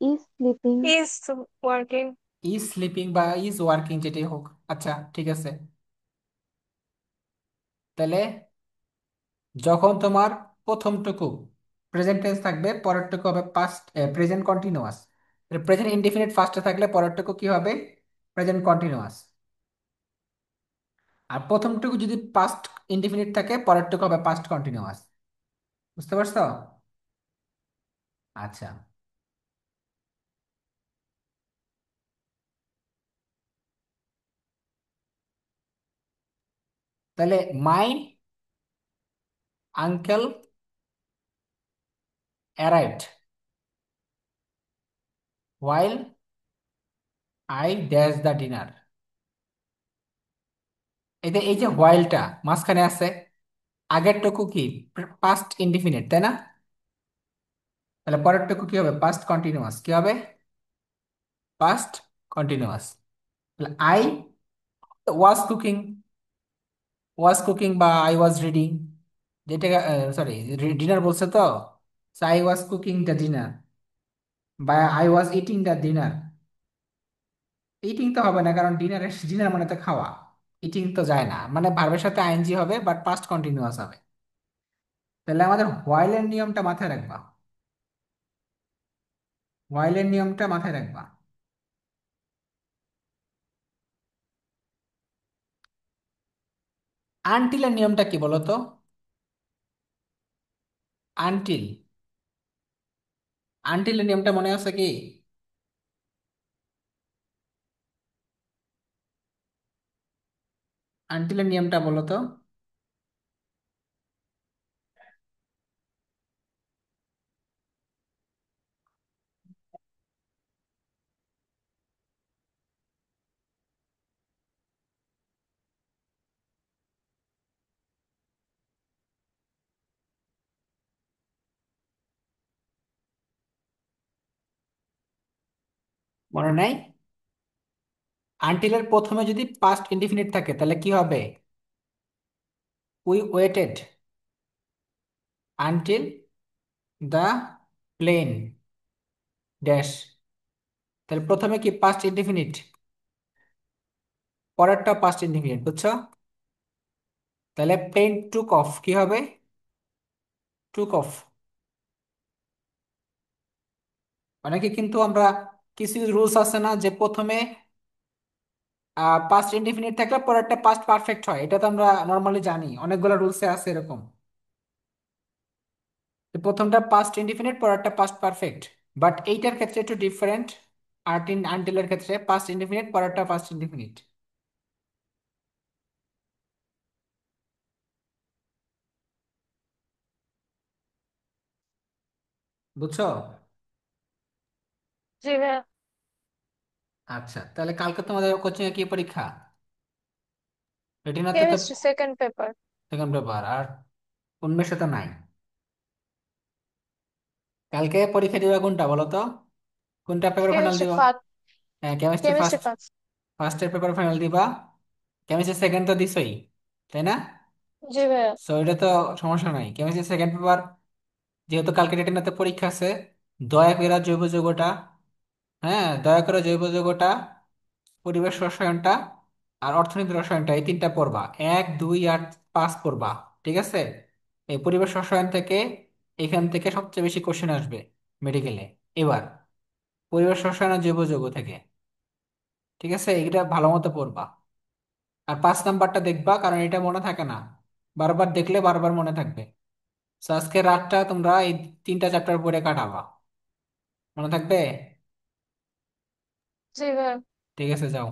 Speaker 2: Is sleeping.
Speaker 3: is working.
Speaker 1: Is sleeping বা ইজ ওয়ার্কিং যেটাই হোক। আচ্ছা, ঠিক আছে। তাহলে যখন তোমার প্রথমটুকু প্রেজেন্ট টেন্স থাকবে, পরেরটুকু হবে past, present continuous. Present indefinite ফার্স্টে থাকলে পরেরটুকু কি হবে? Present continuous. আর প্রথমটুকু যদি পাস্ট ইনডিফিনিট থাকে, পরেরটুকু হবে পাস্ট কন্টিনিউয়াস। বুঝতে পারছো? আচ্ছা, তাহলে my uncle arrived while I dash the dinner. এতে এই যে হোয়াইলটা মাঝখানে আছে, আগেরটুকু কি পাস্ট ইনডিফিনিট, তাই না? তাহলে পরেরটুকু কি হবে? Past continuous. কি হবে? Past continuous. তাহলে I was cooking, was cooking বা আই ওয়াজ রিডিং, যেটা, সরি, ডিনার বলছে তো, I was cooking the dinner বা I was eating the dinner. Eating তো হবে না, কারণ ডিনার, ডিনার মানে তো খাওয়া। ইটিং তো যায় না, মানে ভার্বের সাথে আইএনজি হবে বাট পাস্ট কন্টিনিউয়াস হবে। তাহলে আমাদের হোয়াইলের নিয়মটা মাথায় রাখবা। হোয়াইলের নিয়মটা মাথায় রাখবা। আনটিলের নিয়মটা কি বলো তো? আনটিল, আনটিলের নিয়মটা মনে আছে কি? আনটিলের নিয়মটা বলো তো। মনে নাই? আনটিলের প্রথমে যদি পাস্ট ইনডিফিনিট থাকে তাহলে কি হবে? We waited until the plane dash. তাহলে প্রথমে কি পাস্ট ইনডিফিনিট, পরেরটা পাস্ট ইনডিফিনিট, বুঝছো? তাহলে প্লেন টুক অফ কি হবে? Took off. অনেকে কিন্তু আমরা, কিছু রুলস আছে না যে প্রথমে পাস্ট ইনডিফিনিট থাকলে পরেরটা পাস্ট পারফেক্ট হয়, এটা তো আমরা নর্মালি জানি, অনেকগুলো রুলসে আছে এরকম। যে প্রথমটা পাস্ট ইনডিফিনিট, পরেরটা পাস্ট পারফেক্ট। বাট এইটার ক্ষেত্রে একটু ডিফারেন্ট। আর্টিন আনটিলের ক্ষেত্রে পাস্ট ইনডিফিনিট, পরেরটা পাস্ট ইনডিফিনিট। বুঝছো?
Speaker 3: জি ভাইয়া।
Speaker 1: আচ্ছা, তাহলে কালকে তোমাদের কোচিং এ কি পরীক্ষা? রেটিনাতে তো
Speaker 3: chemistry second paper.
Speaker 1: Second paper, আর উন্মেষে তো নাই। কালকে পরীক্ষা দিবা কোনটা বলো তো? কোনটা পেপার ফাইনাল
Speaker 3: কেমিস্ট্রি
Speaker 1: দিবা?
Speaker 3: ফার্স্ট।
Speaker 1: হ্যাঁ, কেমিস্ট্রি
Speaker 3: কেমিস্ট্রি
Speaker 1: ফার্স্ট,
Speaker 3: ফার্স্ট।
Speaker 1: ফার্স্টের পেপার ফাইনাল দিবা। কেমিস্ট্রি সেকেন্ড তো দিছই, তাই না?
Speaker 3: জি ভাইয়া।
Speaker 1: সো এটা তো সমস্যা নাই। কেমিস্ট্রি সেকেন্ড পেপার, যেহেতু কালকে রেটিনাতে পরীক্ষা আছে, দয়া করে জৈব যৌগটা, হ্যাঁ দয়া করে জৈব যৌগটা, পরিবেশ রসায়নটা আর অর্থনীতি রসায়নটা, এই তিনটা পড়বা। 1, 2 আর 5 পড়বা। ঠিক আছে? এই পরিবেশ রসায়ন থেকে এখান থেকে সবচেয়ে বেশি কোশ্চেন আসবে মেডিকেলে। এবার পরিবেশ রসায়ন আর জৈব যৌগ থেকে, ঠিক আছে, এটা ভালো মতো পড়বা। আর 5 নাম্বারটা দেখবা, কারণ এটা মনে থাকে না, বারবার দেখলে বারবার মনে থাকবে। তো আজকে রাতটা তোমরা এই 3টা চ্যাপ্টার পড়ে কাটাবা, মনে থাকবে?
Speaker 3: জি ভাইয়া।
Speaker 1: ঠিক আছে, যাও।